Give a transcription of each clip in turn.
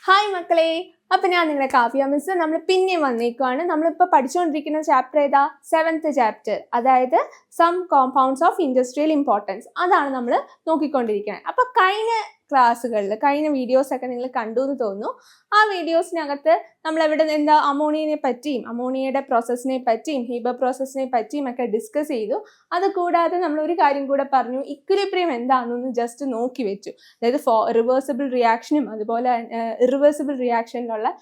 Hi മക്കളെ, അപ്പം ഞാൻ നിങ്ങളുടെ കാവ്യ മിസ്. നമ്മൾ പിന്നെ വന്നേക്കുവാണ്. നമ്മളിപ്പോൾ പഠിച്ചുകൊണ്ടിരിക്കുന്ന ചാപ്റ്റർ ഏതാ? 7th ചാപ്റ്റർ, അതായത് some compounds of industrial importance. അതാണ് നമ്മൾ നോക്കിക്കൊണ്ടിരിക്കുന്നത്. അപ്പോൾ കഴിഞ്ഞ വീഡിയോസൊക്കെ നിങ്ങൾ കണ്ടു എന്ന് തോന്നുന്നു. ആ വീഡിയോസിനകത്ത് നമ്മൾ അമോണിയനെ പറ്റിയും അമോണിയയുടെ പ്രോസസ്സിനെ പറ്റിയും ഹീബർ പ്രോസസ്സിനെ പറ്റിയും ഒക്കെ ഡിസ്കസ് ചെയ്തു. അതുകൂടാതെ നമ്മൾ ഒരു കാര്യം കൂടെ പറഞ്ഞു, ഇക്വിലിബ്രിയം എന്താണെന്നൊന്ന് ജസ്റ്റ് നോക്കി വെച്ചു. അതായത് റിവേഴ്സിബിൾ റിയാക്ഷനും അതുപോലെ ഇറിവേഴ്സിബിൾ റിയാക്ഷനിലുള്ള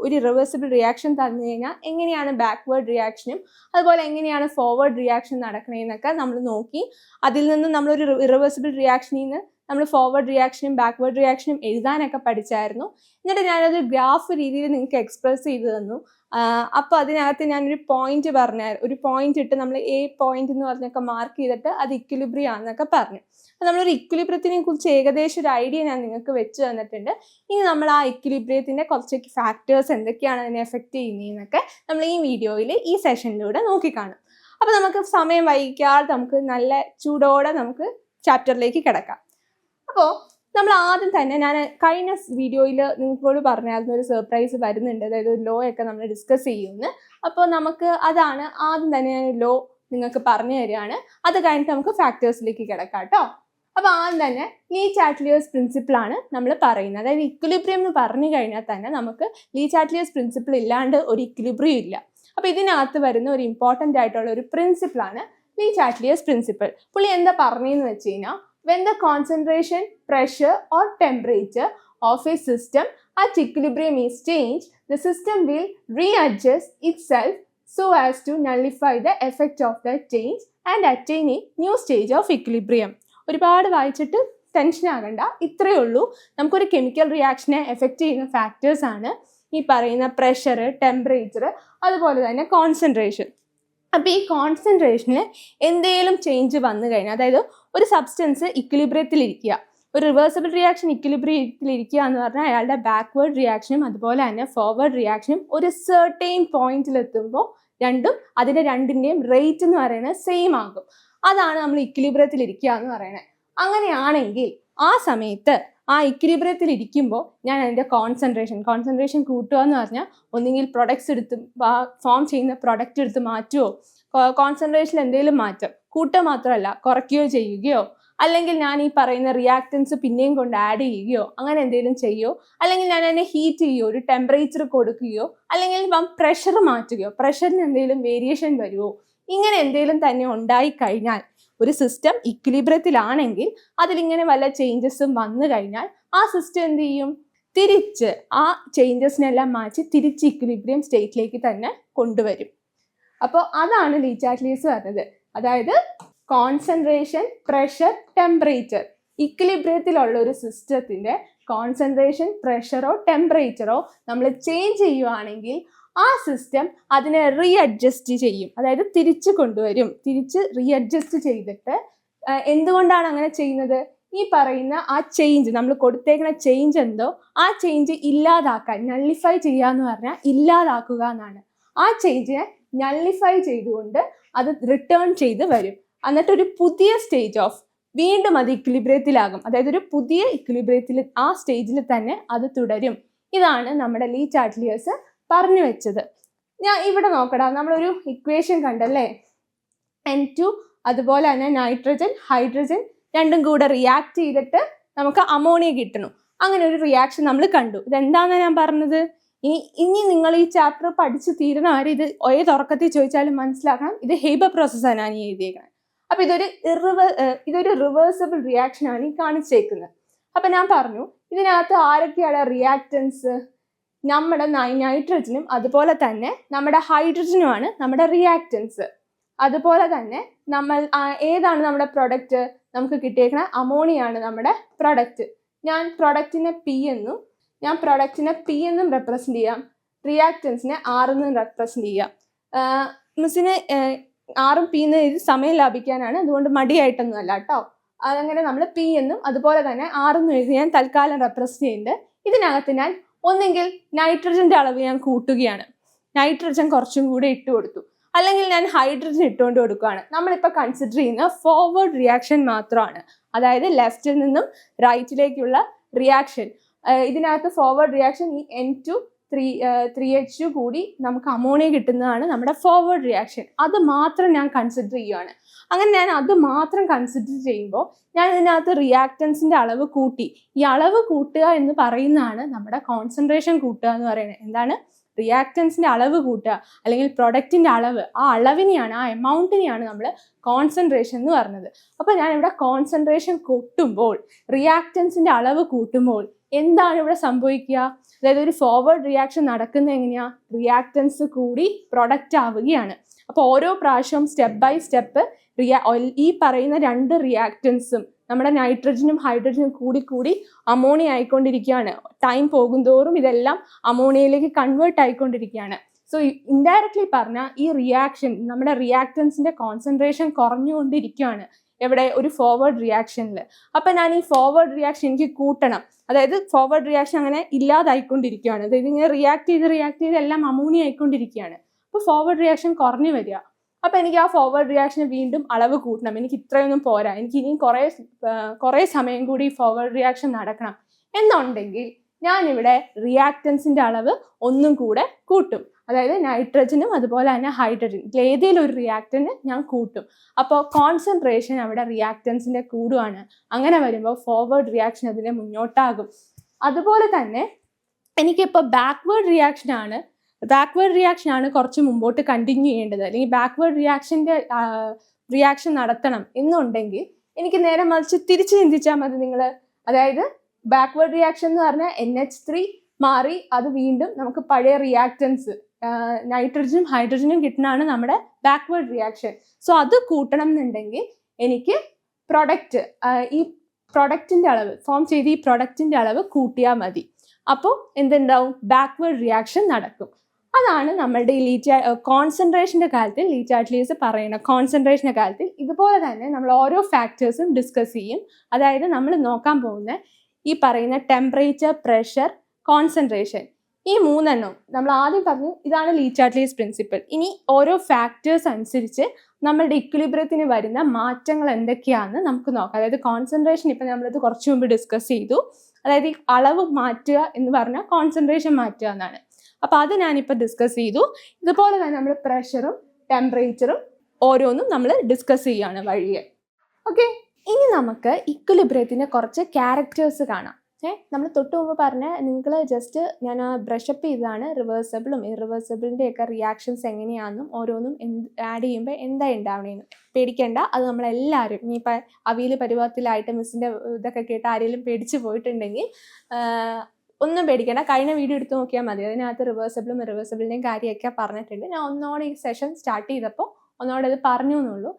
ഒരു റിവേഴ്സിബിൾ റിയാക്ഷൻ തന്നു കഴിഞ്ഞാൽ എങ്ങനെയാണ് ബാക്ക്വേർഡ് റിയാക്ഷനും അതുപോലെ എങ്ങനെയാണ് ഫോർവേഡ് റിയാക്ഷൻ നടക്കണേന്നൊക്കെ നമ്മൾ നോക്കി. അതിൽ നിന്ന് നമ്മളൊരു ഇറിവേഴ്സിബിൾ റിയാക്ഷനിൽ നിന്ന് നമ്മൾ ഫോർവേഡ് റിയാക്ഷനും ബാക്ക്വേർഡ് റിയാക്ഷനും എഴുതാനൊക്കെ പഠിച്ചായിരുന്നു. എന്നിട്ട് ഞാനത് ഗ്രാഫ് രീതിയിൽ നിങ്ങൾക്ക് എക്സ്പ്രസ് ചെയ്ത് തന്നു. അപ്പോൾ അതിനകത്ത് ഞാനൊരു പോയിന്റ് ഒരു പോയിന്റ് ഇട്ട് നമ്മൾ എ പോയിന്റ് എന്ന് പറഞ്ഞൊക്കെ മാർക്ക് ചെയ്തിട്ട് അത് ഇക്വിലിബ്രിയം ആണെന്നൊക്കെ പറഞ്ഞു. അപ്പോൾ നമ്മളൊരു ഇക്വിലിബ്രിയത്തിനെ കുറിച്ച് ഏകദേശം ഒരു ഐഡിയ ഞാൻ നിങ്ങൾക്ക് വെച്ച് തന്നിട്ടുണ്ട്. ഇനി നമ്മൾ ആ ഇക്വിലിബ്രിയത്തിൻ്റെ കുറച്ച് ഫാക്ടേഴ്സ് എന്തൊക്കെയാണ് അതിനെ എഫക്റ്റ് ചെയ്യുന്നതെന്നൊക്കെ നമ്മൾ ഈ വീഡിയോയിൽ ഈ സെഷനിലൂടെ നോക്കിക്കാണും. അപ്പോൾ നമുക്ക് സമയം വൈകിക്കാതെ നമുക്ക് നല്ല ചൂടോടെ നമുക്ക് ചാപ്റ്ററിലേക്ക് കിടക്കാം. അപ്പോൾ നമ്മൾ ആദ്യം തന്നെ ഞാൻ കഴിഞ്ഞ വീഡിയോയിൽ നിങ്ങളോട് പറഞ്ഞായിരുന്നു ഒരു സർപ്രൈസ് വരുന്നുണ്ട്, അതായത് ഒരു ലോ ഒക്കെ നമ്മൾ ഡിസ്കസ് ചെയ്യുമെന്ന്. അപ്പോൾ നമുക്ക് അതാണ് ആദ്യം തന്നെ ഞാൻ ലോ നിങ്ങൾക്ക് പറഞ്ഞു തരികയാണ്. അത് കഴിഞ്ഞിട്ട് നമുക്ക് ഫാക്ടേഴ്സിലേക്ക് കിടക്കാം കേട്ടോ. അപ്പോൾ ആദ്യം തന്നെ ലീ ചാറ്റ്ലിയേഴ്സ് പ്രിൻസിപ്പിൾ ആണ് നമ്മൾ പറയുന്നത്. അതായത് ഇക്വിലിബ്രിയം എന്ന് പറഞ്ഞു കഴിഞ്ഞാൽ തന്നെ നമുക്ക് ലീ ചാറ്റ്ലിയേഴ്സ് പ്രിൻസിപ്പിൾ ഇല്ലാണ്ട് ഒരു ഇക്വിലിബ്രിയം ഇല്ല. അപ്പോൾ ഇതിനകത്ത് വരുന്ന ഒരു ഇമ്പോർട്ടൻ്റ് ആയിട്ടുള്ള ഒരു പ്രിൻസിപ്പിളാണ് ലീ ചാറ്റ്ലിയേഴ്സ് പ്രിൻസിപ്പിൾ. പുള്ളി എന്താ പറഞ്ഞതെന്ന് വെച്ച് കഴിഞ്ഞാൽ, when the concentration, pressure or temperature of a system at equilibrium is changed, the system will readjust itself so as to nullify the effect of that change and attain a new stage of equilibrium. ഒരുപാട് വായിച്ചിട്ട് tension ആകണ്ട, ഇത്രയേ ഉള്ളൂ. നമുക്കൊരു chemical റിയാക്ഷനെ effect ചെയ്യുന്ന factors ആണ് ഈ പറയുന്ന pressure, temperature, അതുപോലെ തന്നെ കോൺസെൻട്രേഷൻ. അപ്പോൾ ഈ കോൺസെൻട്രേഷന് എന്തെങ്കിലും ചേഞ്ച് വന്നു കഴിഞ്ഞാൽ, അതായത് ഒരു സബ്സ്റ്റൻസ് ഇക്വിലിബ്രിയത്തിലിരിക്കുക, ഒരു റിവേഴ്സിബിൾ റിയാക്ഷൻ ഇക്വിലിബ്രിയത്തിലിരിക്കുക എന്ന് പറഞ്ഞാൽ അയാളുടെ ബാക്ക്വേർഡ് റിയാക്ഷനും അതുപോലെ തന്നെ ഫോർവേഡ് റിയാക്ഷനും ഒരു സെർട്ടൈൻ പോയിന്റിലെത്തുമ്പോൾ അതിൻ്റെ രണ്ടിൻ്റെയും റേറ്റ് എന്ന് പറയുന്നത് സെയിം ആകും. അതാണ് നമ്മൾ ഇക്വിലിബ്രിയത്തിലിരിക്കുക എന്ന് പറയുന്നത്. അങ്ങനെയാണെങ്കിൽ ആ സമയത്ത് ആ ഇക്വിലിബ്രിയത്തിൽ ഇരിക്കുമ്പോൾ ഞാൻ അതിൻ്റെ കോൺസെൻട്രേഷൻ കൂട്ടുക എന്ന് പറഞ്ഞാൽ ഒന്നുകിൽ പ്രൊഡക്ട്സ് എടുത്ത് ഫോം ചെയ്യുന്ന പ്രൊഡക്റ്റ് എടുത്ത് മാറ്റുമോ, കോൺസെൻട്രേഷനിൽ എന്തെങ്കിലും മാറ്റം കൂട്ടുക മാത്രമല്ല കുറയ്ക്കുകയോ ചെയ്യുകയോ, അല്ലെങ്കിൽ ഞാൻ ഈ പറയുന്ന റിയാക്റ്റൻസ് പിന്നെയും കൊണ്ട് ആഡ് ചെയ്യുകയോ അങ്ങനെ എന്തെങ്കിലും ചെയ്യുമോ, അല്ലെങ്കിൽ ഞാൻ അതിനെ ഹീറ്റ് ചെയ്യുകയോ ഒരു ടെമ്പറേച്ചർ കൊടുക്കുകയോ, അല്ലെങ്കിൽ പ്രഷർ മാറ്റുകയോ, പ്രഷറിന് എന്തെങ്കിലും വേരിയേഷൻ വരുമോ, ഇങ്ങനെ എന്തെങ്കിലും തന്നെ ഉണ്ടായിക്കഴിഞ്ഞാൽ ഒരു സിസ്റ്റം ഇക്വിലിബ്രിയത്തിലാണെങ്കിൽ അതിലിങ്ങനെ വല്ല ചേഞ്ചസും വന്നു കഴിഞ്ഞാൽ ആ സിസ്റ്റം എന്ത് ചെയ്യും? തിരിച്ച് ആ ചേഞ്ചസിനെല്ലാം മാറ്റി തിരിച്ച് ഇക്വിലിബ്രിയം സ്റ്റേറ്റിലേക്ക് തന്നെ കൊണ്ടുവരും. അപ്പോൾ അതാണ് ലീ ചാറ്റ്ലിയേഴ്സ് പറഞ്ഞത്. അതായത് കോൺസെൻട്രേഷൻ, പ്രഷർ, ടെമ്പറേച്ചർ, ഇക്വിലിബ്രിയത്തിലുള്ള ഒരു സിസ്റ്റത്തിൻ്റെ കോൺസെൻട്രേഷൻ, പ്രഷറോ ടെമ്പറേച്ചറോ നമ്മൾ ചേഞ്ച് ചെയ്യുവാണെങ്കിൽ ആ സിസ്റ്റം അതിനെ റീഅഡ്ജസ്റ്റ് ചെയ്യും, അതായത് തിരിച്ച് കൊണ്ടുവരും. തിരിച്ച് റീഅഡ്ജസ്റ്റ് ചെയ്തിട്ട് എന്തുകൊണ്ടാണ് അങ്ങനെ ചെയ്യുന്നത്? ഈ പറയുന്ന ആ ചേഞ്ച്, നമ്മൾ കൊടുത്തേക്കുന്ന ചേഞ്ച് എന്തോ ആ ചേഞ്ച് ഇല്ലാതാക്കാൻ, നള്ളിഫൈ ചെയ്യുക എന്ന് പറഞ്ഞാൽ ഇല്ലാതാക്കുക എന്നാണ്. ആ ചേഞ്ചിനെ നള്ളിഫൈ ചെയ്തുകൊണ്ട് അത് റിട്ടേൺ ചെയ്ത് വരും. എന്നിട്ടൊരു പുതിയ സ്റ്റേജ് ഓഫ് വീണ്ടും അത് ഇക്വിലിബ്രിയത്തിലാകും. അതായത് ഒരു പുതിയ ഇക്വിലിബ്രിയത്തിൽ ആ സ്റ്റേജിൽ തന്നെ അത് തുടരും. ഇതാണ് നമ്മുടെ ലീ ചാറ്റ്ലിയേഴ്സ് പറഞ്ഞു വെച്ചത്. ഞാൻ ഇവിടെ നോക്കടാ, നമ്മളൊരു ഇക്വേഷൻ കണ്ടല്ലേ, N2 അതുപോലെ തന്നെ നൈട്രജൻ, ഹൈഡ്രജൻ രണ്ടും കൂടെ റിയാക്ട് ചെയ്തിട്ട് നമുക്ക് അമോണിയ കിട്ടണം. അങ്ങനെ ഒരു റിയാക്ഷൻ നമ്മൾ കണ്ടു. ഇതെന്താണെന്ന് ഞാൻ പറഞ്ഞത്. ഇനി നിങ്ങൾ ഈ ചാപ്റ്റർ പഠിച്ച് തീരുന്ന ആരും ഇത് തുറക്കത്തിൽ ചോദിച്ചാലും മനസ്സിലാക്കണം, ഇത് ഹീബർ പ്രോസസ്സാണ് ഞാൻ എഴുതിയേക്കുന്നത്. അപ്പോൾ ഇതൊരു റിവേഴ്സിബിൾ റിയാക്ഷൻ ആണ് ഈ കാണിച്ചേക്കുന്നത്. അപ്പം ഞാൻ പറഞ്ഞു ഇതിനകത്ത് ആരൊക്കെയാണ് റിയാക്റ്റൻസ്? നമ്മുടെ നൈട്രജനും അതുപോലെ തന്നെ നമ്മുടെ ഹൈഡ്രജനുമാണ് നമ്മുടെ റിയാക്റ്റൻസ്. അതുപോലെ തന്നെ ഏതാണ് നമ്മുടെ പ്രൊഡക്റ്റ്? നമുക്ക് കിട്ടിയേക്കണ അമോണിയാണ് നമ്മുടെ പ്രൊഡക്റ്റ്. ഞാൻ പ്രൊഡക്റ്റിനെ പി എന്നും റെപ്രസെൻ്റ് ചെയ്യാം, റിയാക്റ്റൻസിനെ ആർ എന്നും റെപ്രസെൻ്റ് ചെയ്യാം. മിസ്സിന് ആറും പി എന്ന് എഴുതി സമയം ലാഭിക്കാനാണ്, അതുകൊണ്ട് മടിയായിട്ടൊന്നും അല്ല കേട്ടോ. അതങ്ങനെ നമ്മൾ പി എന്നും അതുപോലെ തന്നെ ആറെന്നും എഴുതി ഞാൻ തൽക്കാലം റെപ്രസെൻ്റ് ചെയ്യുന്നുണ്ട്. ഇതിനകത്ത് ഞാൻ ഒന്നെങ്കിൽ നൈട്രജൻ്റെ അളവ് ഞാൻ കൂട്ടുകയാണ്, നൈട്രജൻ കുറച്ചും കൂടെ ഇട്ട് കൊടുത്തു, അല്ലെങ്കിൽ ഞാൻ ഹൈഡ്രജൻ ഇട്ടുകൊണ്ട് കൊടുക്കുകയാണ്. നമ്മളിപ്പോൾ കൺസിഡർ ചെയ്യുന്ന ഫോർവേഡ് റിയാക്ഷൻ മാത്രമാണ്, അതായത് ലെഫ്റ്റിൽ നിന്നും റൈറ്റിലേക്കുള്ള റിയാക്ഷൻ. ഇതിനകത്ത് ഫോർവേഡ് റിയാക്ഷൻ ഈ N2 3H2 കൂടി നമുക്ക് അമോണിയ കിട്ടുന്നതാണ് നമ്മുടെ ഫോർവേഡ് റിയാക്ഷൻ. അത് മാത്രം ഞാൻ കൺസിഡർ ചെയ്യുകയാണ്. അങ്ങനെ ഞാൻ അത് മാത്രം കൺസിഡർ ചെയ്യുമ്പോൾ ഞാൻ ഇതിനകത്ത് റിയാക്റ്റൻസിൻ്റെ അളവ് കൂട്ടി. ഈ അളവ് കൂട്ടുക എന്ന് പറയുന്നതാണ് നമ്മുടെ കോൺസെൻട്രേഷൻ കൂട്ടുക എന്ന് പറയുന്നത്. എന്താണ്? റിയാക്റ്റൻസിൻ്റെ അളവ് കൂട്ടുക അല്ലെങ്കിൽ പ്രൊഡക്റ്റിൻ്റെ അളവ്, ആ അളവിനെയാണ്, ആ എമൗണ്ടിനെയാണ് നമ്മൾ കോൺസെൻട്രേഷൻ എന്ന് പറഞ്ഞത്. അപ്പോൾ ഞാൻ ഇവിടെ കോൺസെൻട്രേഷൻ കൂട്ടുമ്പോൾ, റിയാക്റ്റൻസിൻ്റെ അളവ് കൂട്ടുമ്പോൾ എന്താണ് ഇവിടെ സംഭവിക്കുക? അതായത് ഒരു ഫോർവേഡ് റിയാക്ഷൻ നടക്കുന്നത് എങ്ങനെയാ? റിയാക്റ്റൻസ് കൂടി പ്രൊഡക്റ്റ് ആവുകയാണ്. അപ്പോൾ ഓരോ പ്രാവശ്യവും സ്റ്റെപ്പ് ബൈ സ്റ്റെപ്പ് ഈ പറയുന്ന 2 റിയാക്റ്റൻസും നമ്മുടെ നൈട്രജനും ഹൈഡ്രജനും കൂടി അമോണിയ ആയിക്കൊണ്ടിരിക്കുകയാണ്. ടൈം പോകുന്തോറും ഇതെല്ലാം അമോണിയയിലേക്ക് കൺവേർട്ട് ആയിക്കൊണ്ടിരിക്കുകയാണ്. സോ ഇൻഡയറക്ട്ലി പറഞ്ഞാൽ ഈ റിയാക്ഷൻ, നമ്മുടെ റിയാക്റ്റൻസിന്റെ കോൺസെൻട്രേഷൻ കുറഞ്ഞുകൊണ്ടിരിക്കുകയാണ്. എവിടെ? ഒരു ഫോർവേഡ് റിയാക്ഷനിൽ. അപ്പം ഞാൻ ഈ ഫോർവേഡ് റിയാക്ഷൻ എനിക്ക് കൂട്ടണം. അതായത് ഫോർവേഡ് റിയാക്ഷൻ അങ്ങനെ ഇല്ലാതായിക്കൊണ്ടിരിക്കുകയാണ്. അതായത് ഇങ്ങനെ റിയാക്ട് ചെയ്ത് എല്ലാം അമോണിയ ആയിക്കൊണ്ടിരിക്കുകയാണ്. അപ്പോൾ ഫോർവേഡ് റിയാക്ഷൻ കുറഞ്ഞു വരിക. അപ്പം എനിക്ക് ആ ഫോർവേഡ് റിയാക്ഷന് വീണ്ടും അളവ് കൂട്ടണം. എനിക്ക് ഇത്രയൊന്നും പോരാ, എനിക്ക് ഇനിയും കുറേ സമയം കൂടി ഫോർവേഡ് റിയാക്ഷൻ നടക്കണം എന്നുണ്ടെങ്കിൽ ഞാനിവിടെ റിയാക്റ്റൻസിൻ്റെ അളവ് ഒന്നും കൂടെ കൂട്ടും. അതായത് നൈട്രജനും അതുപോലെ തന്നെ ഹൈഡ്രജൻ, ഏതെങ്കിലും ഒരു റിയാക്റ്റന് ഞാൻ കൂട്ടും. അപ്പോൾ കോൺസെൻട്രേഷൻ അവിടെ റിയാക്റ്റൻസിൻ്റെ കൂടുകയാണ്. അങ്ങനെ വരുമ്പോൾ ഫോർവേഡ് റിയാക്ഷൻ അതിനെ മുന്നോട്ടാകും. അതുപോലെ തന്നെ എനിക്കിപ്പോൾ ബാക്ക്വേർഡ് റിയാക്ഷൻ ആണ് കുറച്ച് മുമ്പോട്ട് കണ്ടിന്യൂ ചെയ്യേണ്ടത്, അല്ലെങ്കിൽ ബാക്ക്വേർഡ് റിയാക്ഷൻ നടത്തണം എന്നുണ്ടെങ്കിൽ എനിക്ക് നേരെ മറിച്ച് തിരിച്ച് ചിന്തിച്ചാൽ മതി നിങ്ങൾ. അതായത് ബാക്ക്വേർഡ് റിയാക്ഷൻ എന്ന് പറഞ്ഞാൽ NH3 മാറി അത് വീണ്ടും നമുക്ക് പഴയ റിയാക്റ്റൻസ് നൈട്രജനും ഹൈഡ്രജനും കിട്ടുന്നതാണ് നമ്മുടെ ബാക്ക്വേർഡ് റിയാക്ഷൻ. സോ അത് കൂട്ടണം എന്നുണ്ടെങ്കിൽ എനിക്ക് ഈ പ്രൊഡക്റ്റിൻ്റെ അളവ് ഫോം ചെയ്ത് ഈ പ്രൊഡക്റ്റിൻ്റെ അളവ് കൂട്ടിയാൽ മതി. അപ്പോൾ എന്തുണ്ടാവും? ബാക്ക്വേർഡ് റിയാക്ഷൻ നടക്കും. അതാണ് നമ്മളുടെ ഈ കോൺസെൻട്രേഷൻ്റെ കാര്യത്തിൽ ലീ ചാറ്റ്ലീസ് പറയുന്നത്. കോൺസെൻട്രേഷൻ്റെ കാര്യത്തിൽ ഇതുപോലെ തന്നെ നമ്മൾ ഓരോ ഫാക്ടേഴ്സും ഡിസ്കസ് ചെയ്യും. അതായത് നമ്മൾ നോക്കാൻ പോകുന്ന ഈ പറയുന്ന ടെമ്പറേച്ചർ, പ്രഷർ, കോൺസെൻട്രേഷൻ, ഈ 3 നമ്മൾ ആദ്യം പറഞ്ഞു. ഇതാണ് ലീ ചാറ്റ്ലീസ് പ്രിൻസിപ്പിൾ. ഇനി ഓരോ ഫാക്ടേഴ്സ് അനുസരിച്ച് നമ്മളുടെ ഇക്വിലിബ്രിയത്തിന് വരുന്ന മാറ്റങ്ങൾ എന്തൊക്കെയാണെന്ന് നമുക്ക് നോക്കാം. അതായത് കോൺസെൻട്രേഷൻ ഇപ്പം നമ്മളിത് കുറച്ച് മുമ്പ് ഡിസ്കസ് ചെയ്തു. അതായത് ഈ അളവ് മാറ്റുക എന്ന് പറഞ്ഞാൽ കോൺസെൻട്രേഷൻ മാറ്റുക എന്നാണ്. അപ്പോൾ അത് ഞാനിപ്പോൾ ഡിസ്കസ് ചെയ്തു. ഇതുപോലെ തന്നെ നമ്മൾ പ്രഷറും ടെമ്പറേച്ചറും ഓരോന്നും നമ്മൾ ഡിസ്കസ് ചെയ്യുകയാണ് വഴിയെ. ഓക്കെ, ഇനി നമുക്ക് ഇക്വിലിബ്രിയത്തിൻ്റെ കുറച്ച് ക്യാരക്ടേഴ്സ് കാണാം. നമ്മൾ തൊട്ട് മുമ്പ് പറഞ്ഞ നിങ്ങൾ ജസ്റ്റ് ഞാൻ ബ്രഷപ്പ് ചെയ്തതാണ് റിവേഴ്സിബിളും ഇറിവേഴ്സിബിളിൻ്റെയൊക്കെ റിയാക്ഷൻസ് എങ്ങനെയാണെന്നും ഓരോന്നും ആഡ് ചെയ്യുമ്പോൾ എന്താ ഉണ്ടാവണേന്ന്. പേടിക്കേണ്ട, അത് നമ്മളെല്ലാവരും ഇനിയിപ്പോൾ അവിയൽ പരുവത്തിലായിട്ട് മിസ്സിൻ്റെ ഇതൊക്കെ കേട്ട് ആരെങ്കിലും പേടിച്ച് പോയിട്ടുണ്ടെങ്കിൽ ഒന്നും പേടിക്കേണ്ട. കഴിഞ്ഞ വീഡിയോ എടുത്ത് നോക്കിയാൽ മതി. അതിനകത്ത് റിവേഴ്സിബിളും ഇറിവേഴ്സിബിളിൻ്റെയും കാര്യമൊക്കെ പറഞ്ഞിട്ടുണ്ട്. ഞാൻ ഒന്നോടെ ഈ സെഷൻ സ്റ്റാർട്ട് ചെയ്തപ്പോൾ ഒന്നോടെ ഇത് പറഞ്ഞു എന്നുള്ളൂ.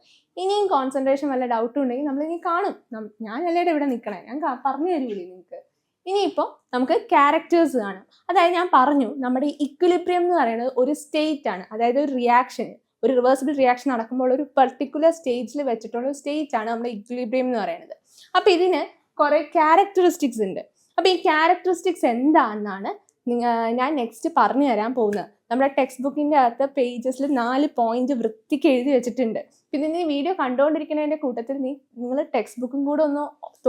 ഇനിയും കോൺസെൻട്രേഷൻ വല്ല ഡൗട്ടും ഉണ്ടെങ്കിൽ നമ്മളിനി കാണും. ഞാൻ എല്ലാവരും ഇവിടെ നിൽക്കണേ, ഞാൻ പറഞ്ഞു തരൂലേ നിങ്ങൾക്ക്. ഇനിയിപ്പോൾ നമുക്ക് ക്യാരക്ടേഴ്സ് കാണാം. അതായത് ഞാൻ പറഞ്ഞു നമ്മുടെ ഇക്വിലിബ്രിയം എന്ന് പറയുന്നത് ഒരു സ്റ്റേറ്റ് ആണ്. അതായത് ഒരു റിയാക്ഷൻ, ഒരു റിവേഴ്സിബിൾ റിയാക്ഷൻ നടക്കുമ്പോൾ ഒരു പെർട്ടിക്കുലർ സ്റ്റേജിൽ വെച്ചിട്ടുള്ള ഒരു സ്റ്റേറ്റ് ആണ് നമ്മുടെ ഇക്വിലിബ്രിയം എന്ന് പറയുന്നത്. അപ്പോൾ ഇതിന് കുറേ ക്യാരക്ടറിസ്റ്റിക്സ് ഉണ്ട്. അപ്പോൾ ഈ ക്യാരക്ടറിസ്റ്റിക്സ് എന്താണെന്നാണ് ഞാൻ നെക്സ്റ്റ് പറഞ്ഞു തരാൻ പോകുന്നത്. നമ്മുടെ ടെക്സ്റ്റ് ബുക്കിൻ്റെ അകത്ത് പേജസിൽ 4 പോയിന്റ് വൃത്തിക്ക് എഴുതി വെച്ചിട്ടുണ്ട്. പിന്നെ നീ വീഡിയോ കണ്ടുകൊണ്ടിരിക്കുന്നതിൻ്റെ കൂട്ടത്തിൽ നിങ്ങൾ ടെക്സ്റ്റ് ബുക്കും കൂടെ ഒന്ന്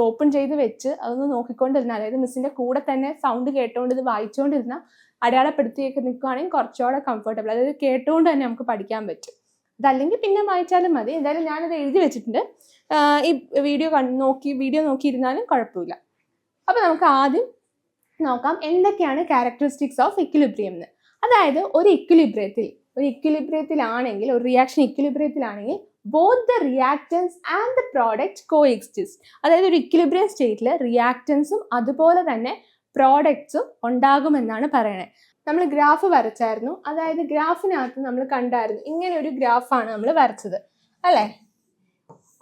ഓപ്പൺ ചെയ്ത് വെച്ച് അതൊന്ന് നോക്കിക്കൊണ്ടിരുന്ന, അതായത് മിസ്സിൻ്റെ കൂടെ തന്നെ സൗണ്ട് കേട്ടുകൊണ്ട് ഇത് വായിച്ചുകൊണ്ടിരുന്ന അടയാളപ്പെടുത്തിയൊക്കെ നിൽക്കുകയാണെങ്കിൽ കുറച്ചുകൂടെ കംഫർട്ടബിൾ, അതായത് കേട്ടുകൊണ്ട് തന്നെ നമുക്ക് പഠിക്കാൻ പറ്റും. അതല്ലെങ്കിൽ പിന്നെ വായിച്ചാലും മതി. എന്തായാലും ഞാനത് എഴുതി വെച്ചിട്ടുണ്ട്. ഈ വീഡിയോ നോക്കിയിരുന്നാലും കുഴപ്പമില്ല. അപ്പോൾ നമുക്ക് ആദ്യം നോക്കാം എന്തൊക്കെയാണ് ക്യാരക്ടറിസ്റ്റിക്സ് ഓഫ് ഇക്വിലിബ്രിയം എന്ന്. അതായത് ഒരു ഇക്വിലിബ്രിയത്തിലാണെങ്കിൽ, ഒരു reaction ഇക്വിലിബ്രിയത്തിലാണെങ്കിൽ both the reactants and the product coexist. അതായത് ഒരു ഇക്വിലിബ്രിയം സ്റ്റേറ്റിൽ റിയാക്റ്റൻസും അതുപോലെ തന്നെ പ്രോഡക്ട്സും ഉണ്ടാകുമെന്നാണ് പറയുന്നത്. നമ്മൾ ഗ്രാഫ് വരച്ചായിരുന്നു. അതായത് ഗ്രാഫിനകത്ത് നമ്മൾ കണ്ടായിരുന്നു, ഇങ്ങനെ ഒരു ഗ്രാഫാണ് നമ്മൾ വരച്ചത് അല്ലേ.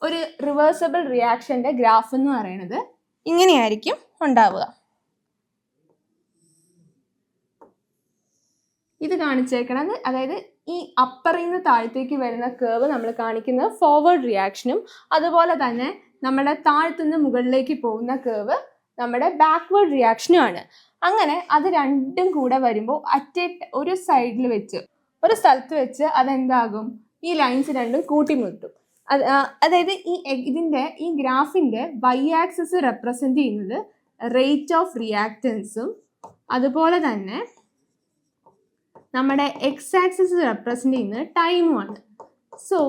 ഒരു റിവേഴ്സിബിൾ റിയാക്ഷൻ്റെ ഗ്രാഫ് എന്ന് പറയുന്നത് ഇങ്ങനെയായിരിക്കും ഉണ്ടാവുക. ഇത് കാണിച്ചേക്കണത്, അതായത് ഈ അപ്പറിൽ നിന്ന് താഴത്തേക്ക് വരുന്ന കേർവ് നമ്മൾ കാണിക്കുന്നത് ഫോർവേഡ് റിയാക്ഷനും അതുപോലെ തന്നെ നമ്മുടെ താഴത്തുനിന്ന് മുകളിലേക്ക് പോകുന്ന കേർവ് നമ്മുടെ ബാക്ക്വേർഡ് റിയാക്ഷനും ആണ്. അങ്ങനെ അത് രണ്ടും കൂടെ വരുമ്പോൾ ഒരു സൈഡിൽ വെച്ച്, ഒരു സ്ഥലത്ത് വെച്ച് അതെന്താകും, ഈ ലൈൻസ് രണ്ടും കൂട്ടിമുട്ടും. അതായത് ഈ ഗ്രാഫിൻ്റെ y ആക്സിസ് റെപ്രസെൻറ്റ് ചെയ്യുന്നത് റേറ്റ് ഓഫ് റിയാക്റ്റൻസും അതുപോലെ തന്നെ നമ്മുടെ എക്സ് ആക്സിസ് റെപ്രസെൻ്റ് ചെയ്യുന്നത് ടൈമുമാണ്. സോ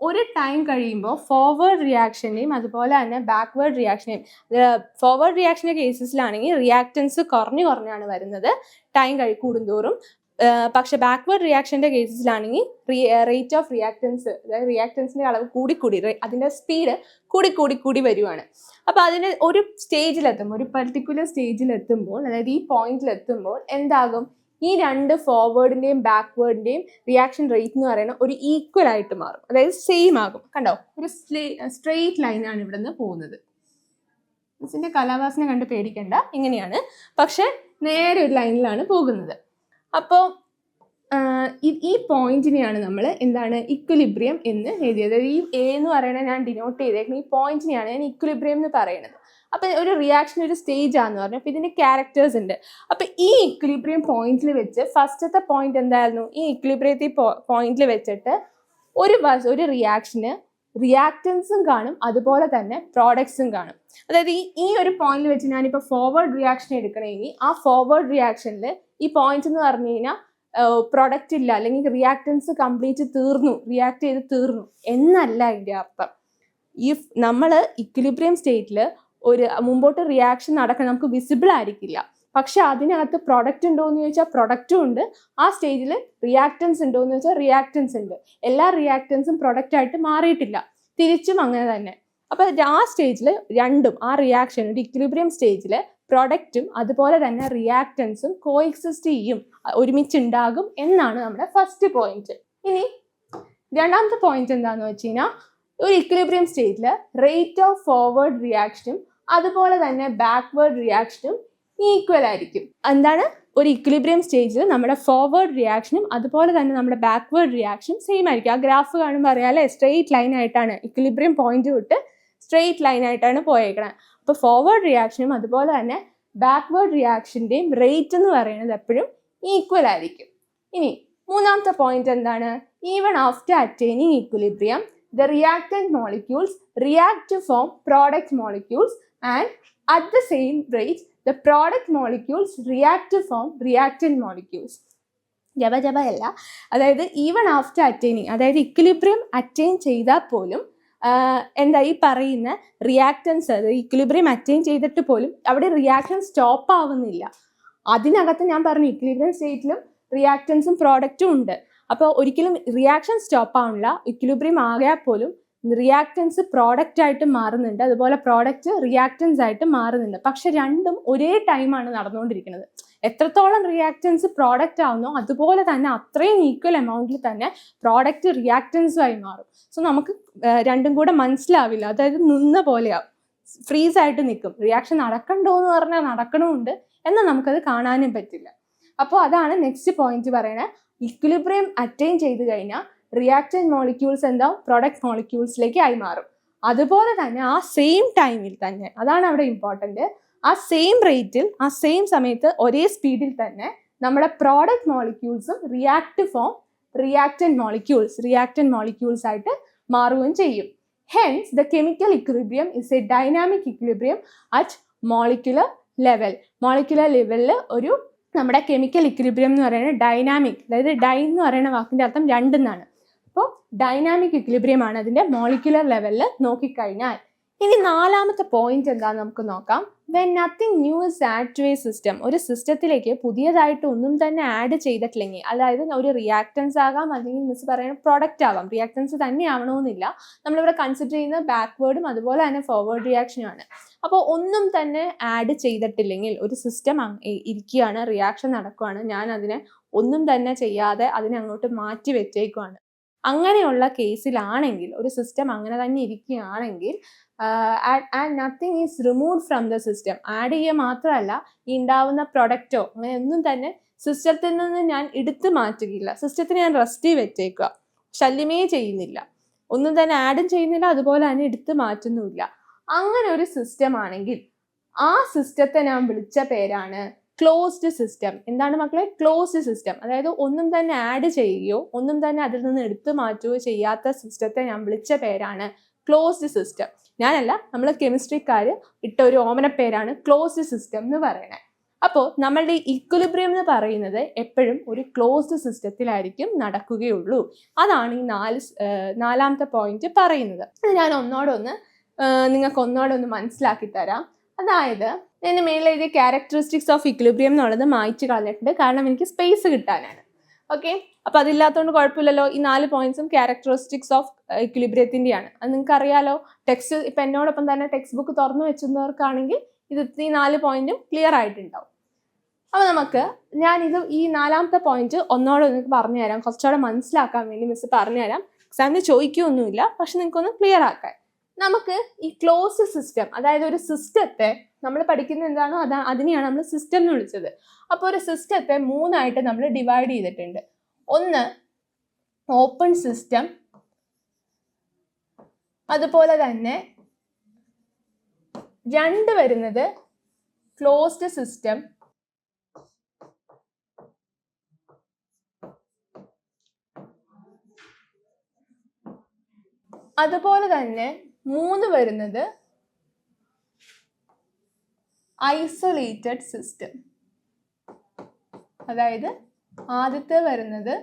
ഒരു ടൈം കഴിയുമ്പോൾ ഫോർവേഡ് റിയാക്ഷനെയും അതുപോലെ തന്നെ ബാക്ക്വേർഡ് റിയാക്ഷനെയും, ഫോർവേഡ് റിയാക്ഷൻ്റെ കേസസിലാണെങ്കിൽ റിയാക്റ്റൻസ് കുറഞ്ഞാണ് വരുന്നത് ടൈം കൂടുന്തോറും. പക്ഷെ ബാക്ക്വേർഡ് റിയാക്ഷൻ്റെ കേസസിലാണെങ്കിൽ റേറ്റ് ഓഫ് റിയാക്റ്റൻസ്, അതായത് റിയാക്റ്റൻസിൻ്റെ അളവ് കൂടി അതിൻ്റെ സ്പീഡ് കൂടി വരുവാണ്. അപ്പോൾ അതിന് ഒരു സ്റ്റേജിലെത്തുമ്പോൾ, ഒരു പർട്ടിക്കുലർ സ്റ്റേജിലെത്തുമ്പോൾ, അതായത് ഈ പോയിന്റിലെത്തുമ്പോൾ എന്താകും, ഈ രണ്ട് ഫോർവേഡിൻ്റെയും ബാക്ക്വേർഡിൻ്റെയും റിയാക്ഷൻ റേറ്റ് എന്ന് പറയുന്നത് ഒരു ഈക്വൽ ആയിട്ട് മാറും, അതായത് സെയിം ആകും. കണ്ടോ, ഒരു സ്ട്രെയിറ്റ് ലൈനാണ് ഇവിടെ നിന്ന് പോകുന്നത്. ഇതിൻ്റെ കലാവാസന കണ്ട് പേടിക്കണ്ട, ഇങ്ങനെയാണ്, പക്ഷെ നേരെ ഒരു ലൈനിലാണ് പോകുന്നത്. അപ്പോൾ ഈ പോയിന്റിനെയാണ് നമ്മൾ എന്താണ് ഇക്വിലിബ്രിയം എന്ന് എഴുതിയത്. ഈ എ എന്ന് പറയുന്നത് ഞാൻ ഡിനോട്ട് ചെയ്തേക്കുന്നത് ഈ പോയിന്റിനെയാണ് ഞാൻ ഇക്വിലിബ്രിയം എന്ന് പറയുന്നത്. അപ്പം ഒരു റിയാക്ഷൻ ഒരു സ്റ്റേജ് ആണെന്ന് പറഞ്ഞു. അപ്പോൾ ഇതിൻ്റെ ക്യാരക്ടേഴ്സ് ഉണ്ട്. അപ്പം ഈ ഇക്വിലിബ്രിയം പോയിന്റിൽ വെച്ച് ഫസ്റ്റത്തെ പോയിന്റ് എന്തായിരുന്നു, ഈ ഇക്വിലിബ്രിയത്തിൽ പോയിന്റിൽ വെച്ചിട്ട് ഒരു റിയാക്ഷന് റിയാക്റ്റൻസും കാണും അതുപോലെ തന്നെ പ്രോഡക്ട്സും കാണും. അതായത് ഈ ഒരു പോയിന്റിൽ വെച്ച് ഞാനിപ്പോൾ ഫോർവേഡ് റിയാക്ഷൻ എടുക്കണമെങ്കിൽ ആ ഫോർവേഡ് റിയാക്ഷനിൽ ഈ പോയിന്റ് എന്ന് പറഞ്ഞു കഴിഞ്ഞാൽ പ്രൊഡക്റ്റ് ഇല്ല, അല്ലെങ്കിൽ റിയാക്റ്റൻസ് കംപ്ലീറ്റ് റിയാക്ട് ചെയ്ത് തീർന്നു എന്നല്ല അതിൻ്റെ അർത്ഥം. നമ്മൾ ഇക്വിലിബ്രിയം സ്റ്റേറ്റിൽ ഒരു മുമ്പോട്ട് റിയാക്ഷൻ നടക്കാൻ നമുക്ക് വിസിബിൾ ആയിരിക്കില്ല, പക്ഷെ അതിനകത്ത് പ്രൊഡക്റ്റ് ഉണ്ടോ എന്ന് ചോദിച്ചാൽ പ്രൊഡക്റ്റും ഉണ്ട്, ആ സ്റ്റേജിൽ റിയാക്റ്റൻസ് ഉണ്ടോ എന്ന് ചോദിച്ചാൽ റിയാക്റ്റൻസ് ഉണ്ട്. എല്ലാ റിയാക്റ്റൻസും പ്രൊഡക്റ്റ് ആയിട്ട് മാറിയിട്ടില്ല, തിരിച്ചും അങ്ങനെ തന്നെ. അപ്പോൾ ആ സ്റ്റേജിൽ രണ്ടും, ആ റിയാക്ഷൻ ഒരു ഇക്വിലിബ്രിയം സ്റ്റേജിൽ പ്രൊഡക്റ്റും അതുപോലെ തന്നെ റിയാക്റ്റൻസും കോഎക്സിസ്റ്റ് ചെയ്യും, ഒരുമിച്ചുണ്ടാകും എന്നാണ് നമ്മുടെ ഫസ്റ്റ് പോയിന്റ്. ഇനി രണ്ടാമത്തെ പോയിന്റ് എന്താണെന്ന് വെച്ച് കഴിഞ്ഞാൽ, ഒരു ഇക്വിലിബ്രിയം സ്റ്റേറ്റിൽ റേറ്റ് ഓഫ് ഫോർവേഡ് റിയാക്ഷനും അതുപോലെ തന്നെ ബാക്ക്വേർഡ് റിയാക്ഷനും ഈക്വൽ ആയിരിക്കും. എന്താണ്, ഒരു ഇക്വിലിബ്രിയം സ്റ്റേജിൽ നമ്മുടെ ഫോർവേഡ് റിയാക്ഷനും അതുപോലെ തന്നെ നമ്മുടെ ബാക്ക്വേർഡ് റിയാക്ഷനും സെയിം ആയിരിക്കും. ആ ഗ്രാഫ് കാണുമ്പോൾ അറിയാലേ, സ്ട്രെയിറ്റ് ലൈൻ ആയിട്ടാണ് ഇക്വിലിബ്രിയം പോയിന്റ് വിട്ട് സ്ട്രെയിറ്റ് ലൈൻ ആയിട്ടാണ് പോയേക്കണം. അപ്പോൾ ഫോർവേഡ് റിയാക്ഷനും അതുപോലെ തന്നെ ബാക്ക്വേർഡ് റിയാക്ഷൻ്റെയും റേറ്റ് എന്ന് പറയുന്നത് എപ്പോഴും ഈക്വൽ ആയിരിക്കും. ഇനി മൂന്നാമത്തെ പോയിന്റ് എന്താണ്, even after attaining equilibrium the reactant molecules react to form product molecules, and at the same rate the product molecules react to form reactant molecules. ജപ അല്ല, അതായത് ഈവൻ ആഫ്റ്റർ അറ്റൈനിങ്, അതായത് ഇക്വിലിബ്രിയം അറ്റൈൻ ചെയ്താൽ പോലും എന്താ ഈ പറയുന്ന reactance, അത് equilibrium attain ചെയ്തിട്ട് പോലും അവിടെ റിയാക്ഷൻ സ്റ്റോപ്പ് ആവുന്നില്ല. അതിനകത്ത് ഞാൻ പറഞ്ഞു ഇക്വിലിബ്രിയം സ്റ്റേറ്റിലും റിയാക്റ്റൻസും പ്രോഡക്റ്റും ഉണ്ട്. അപ്പോൾ ഒരിക്കലും റിയാക്ഷൻ സ്റ്റോപ്പ് ആവില്ല. ഇക്വിലിബ്രിയം ആകിയാൽ പോലും റിയാക്റ്റൻസ് പ്രോഡക്റ്റ് ആയിട്ട് മാറുന്നുണ്ട്, അതുപോലെ പ്രോഡക്റ്റ് റിയാക്റ്റൻസ് ആയിട്ട് മാറുന്നുണ്ട്. പക്ഷെ രണ്ടും ഒരേ ടൈമാണ് നടന്നുകൊണ്ടിരിക്കുന്നത്. എത്രത്തോളം റിയാക്റ്റൻസ് പ്രോഡക്റ്റ് ആവുന്നോ അതുപോലെ തന്നെ അത്രയും ഈക്വൽ എമൗണ്ടിൽ തന്നെ പ്രോഡക്റ്റ് റിയാക്റ്റൻസുമായി മാറും. സോ നമുക്ക് രണ്ടും കൂടെ മനസ്സിലാവില്ല, അതായത് നിന്ന പോലെയാവും, ഫ്രീസ് ആയിട്ട് നിൽക്കും. റിയാക്ഷൻ നടക്കണ്ടോ എന്ന് പറഞ്ഞാൽ നടക്കണമുണ്ട്, എന്നാൽ നമുക്കത് കാണാനും പറ്റില്ല. അപ്പോൾ അതാണ് നെക്സ്റ്റ് പോയിന്റ് പറയണേ. ഇക്വിലിബ്രിയം അറ്റൈൻ ചെയ്ത് കഴിഞ്ഞാൽ റിയാക്റ്റന്റ് മോളിക്യൂൾസ് എന്താവും, പ്രൊഡക്റ്റ് മോളിക്യൂൾസിലേക്ക് ആയി മാറും. അതുപോലെ തന്നെ ആ സെയിം ടൈമിൽ തന്നെ, അതാണ് അവിടെ ഇമ്പോർട്ടൻറ്റ്, ആ സെയിം റേറ്റിൽ ആ സെയിം സമയത്ത് ഒരേ സ്പീഡിൽ തന്നെ നമ്മുടെ പ്രോഡക്റ്റ് മോളിക്യൂൾസും റിയാക്റ്റന്റ് മോളിക്യൂൾസ് ആയിട്ട് മാറുകയും ചെയ്യും. Hence the chemical equilibrium is A dynamic equilibrium at molecular ലെവലിൽ ഒരു നമ്മുടെ കെമിക്കൽ ഇക്വിലിബ്രിയം എന്ന് പറയുന്നത് ഡൈനാമിക്, അതായത് ഡൈ എന്ന് പറയുന്ന വാക്കിൻ്റെ അർത്ഥം രണ്ടെന്നാണ്. അപ്പോൾ ഡൈനാമിക് ഇക്വിലിബ്രിയം ആണ് അതിൻ്റെ മോളിക്യുലർ ലെവലിൽ നോക്കിക്കഴിഞ്ഞാൽ. ഇനി നാലാമത്തെ പോയിന്റ് എന്താണെന്ന് നമുക്ക് നോക്കാം. When nothing new is add to a system, ഒരു സിസ്റ്റത്തിലേക്ക് പുതിയതായിട്ട് ഒന്നും തന്നെ ആഡ് ചെയ്തിട്ടില്ലെങ്കിൽ, അതായത് ഒരു റിയാക്റ്റൻസ് ആകാം അല്ലെങ്കിൽ മിസ് പറയുന്ന പ്രോഡക്റ്റ് ആവാം, റിയാക്റ്റൻസ് തന്നെ ആവണമെന്നില്ല. നമ്മളിവിടെ കൺസിഡർ ചെയ്യുന്നത് ബാക്ക്വേർഡും അതുപോലെ തന്നെ ഫോർവേഡ് റിയാക്ഷനുമാണ്. അപ്പോൾ ഒന്നും തന്നെ ആഡ് ചെയ്തിട്ടില്ലെങ്കിൽ ഒരു സിസ്റ്റം ഇരിക്കുകയാണ്, റിയാക്ഷൻ നടക്കുകയാണ്, ഞാൻ അതിനെ ഒന്നും തന്നെ ചെയ്യാതെ അതിനെ അങ്ങോട്ട് മാറ്റി വെച്ചേക്കുവാണ്. അങ്ങനെയുള്ള കേസിലാണെങ്കിൽ, ഒരു സിസ്റ്റം അങ്ങനെ തന്നെ ഇരിക്കുകയാണെങ്കിൽ, and nothing is removed from the system, add ചെയ്യുക മാത്രമല്ല ഈ ഉണ്ടാവുന്ന പ്രൊഡക്റ്റോ അങ്ങനെ ഒന്നും തന്നെ സിസ്റ്റത്തിൽ നിന്ന് ഞാൻ എടുത്തു മാറ്റുകയില്ല, സിസ്റ്റത്തിന് ഞാൻ റെസ്റ്റ് വെച്ചേക്കുക, ശല്യമേ ചെയ്യുന്നില്ല, ഒന്നും തന്നെ ആഡും ചെയ്യുന്നില്ല അതുപോലെ തന്നെ എടുത്തു മാറ്റുന്നുമില്ല. അങ്ങനെ ഒരു സിസ്റ്റം ആണെങ്കിൽ ആ സിസ്റ്റത്തെ ഞാൻ വിളിച്ച പേരാണ് ക്ലോസ്ഡ് സിസ്റ്റം. എന്താണ് മക്കളെ? Closed system. അതായത് ഒന്നും തന്നെ ആഡ് ചെയ്യുകയോ ഒന്നും തന്നെ അതിൽ നിന്ന് എടുത്തു മാറ്റുകയോ ചെയ്യാത്ത സിസ്റ്റത്തെ ഞാൻ വിളിച്ച പേരാണ് ക്ലോസ്ഡ് സിസ്റ്റം. ഞാനല്ല, നമ്മൾ കെമിസ്ട്രിക്കാർ ഇട്ട ഒരു ഓമന പേരാണ് ക്ലോസ്ഡ് സിസ്റ്റം എന്ന് പറയുന്നത്. അപ്പോൾ നമ്മളുടെ ഈക്വിലിബ്രിയം എന്ന് പറയുന്നത് എപ്പോഴും ഒരു ക്ലോസ്ഡ് സിസ്റ്റത്തിലായിരിക്കും നടക്കുകയുള്ളൂ. അതാണ് ഈ നാലാമത്തെ പോയിന്റ് പറയുന്നത്. ഞാൻ നിങ്ങൾക്ക് ഒന്നോടൊന്ന് മനസ്സിലാക്കി തരാം. അതായത് ഞാൻ മേളിൽ എഴുതിയ ക്യാരക്ടറിസ്റ്റിക്സ് ഓഫ് ഇക്വിലിബ്രിയം എന്നുള്ളത് മായ്ച്ചു കളഞ്ഞിട്ടുണ്ട്, കാരണം എനിക്ക് സ്പേസ് കിട്ടാനാണ്. ഓക്കെ, അപ്പോൾ അതില്ലാത്തതുകൊണ്ട് കുഴപ്പമില്ലല്ലോ. ഈ 4 പോയിന്റ്സും ക്യാരക്ടറിസ്റ്റിക്സ് ഓഫ് ഇക്വിലിബ്രിയത്തിൻ്റെയാണ്. അത് നിങ്ങൾക്ക് അറിയാലോ. ടെക്സ്റ്റ് ഇപ്പം എന്നോടൊപ്പം തന്നെ ടെക്സ്റ്റ് ബുക്ക് തുറന്നു വെച്ചവർക്കാണെങ്കിൽ ഈ 4 പോയിന്റും ക്ലിയർ ആയിട്ടുണ്ടാവും. അപ്പോൾ ഞാനിത് ഈ 4ാമത്തെ പോയിന്റ് ഒന്നോടെ നിങ്ങൾക്ക് പറഞ്ഞുതരാം, കുറച്ചുകൂടെ മനസ്സിലാക്കാൻ വേണ്ടി മിസ് പറഞ്ഞുതരാം. എക്സാമിന് ചോദിക്കുകയൊന്നുമില്ല, പക്ഷെ നിങ്ങൾക്കൊന്ന് ക്ലിയർ ആക്കാൻ. നമുക്ക് ഈ ക്ലോസ്ഡ് സിസ്റ്റം, അതായത് ഒരു സിസ്റ്റത്തെ നമ്മൾ പഠിക്കുന്നത് എന്താണോ അതിനെയാണ് നമ്മൾ സിസ്റ്റം എന്ന് വിളിച്ചത്. അപ്പോൾ ഒരു സിസ്റ്റത്തെ 3ആയിട്ട് നമ്മൾ ഡിവൈഡ് ചെയ്തിട്ടുണ്ട്. ഒന്ന് ഓപ്പൺ സിസ്റ്റം, അതുപോലെ തന്നെ 2 വരുന്നത് ക്ലോസ്ഡ് സിസ്റ്റം, അതുപോലെ തന്നെ 3 വരുന്നത് ഐസൊലേറ്റഡ് സിസ്റ്റം. അതായത് ആദ്യത്തെ വരുന്നത്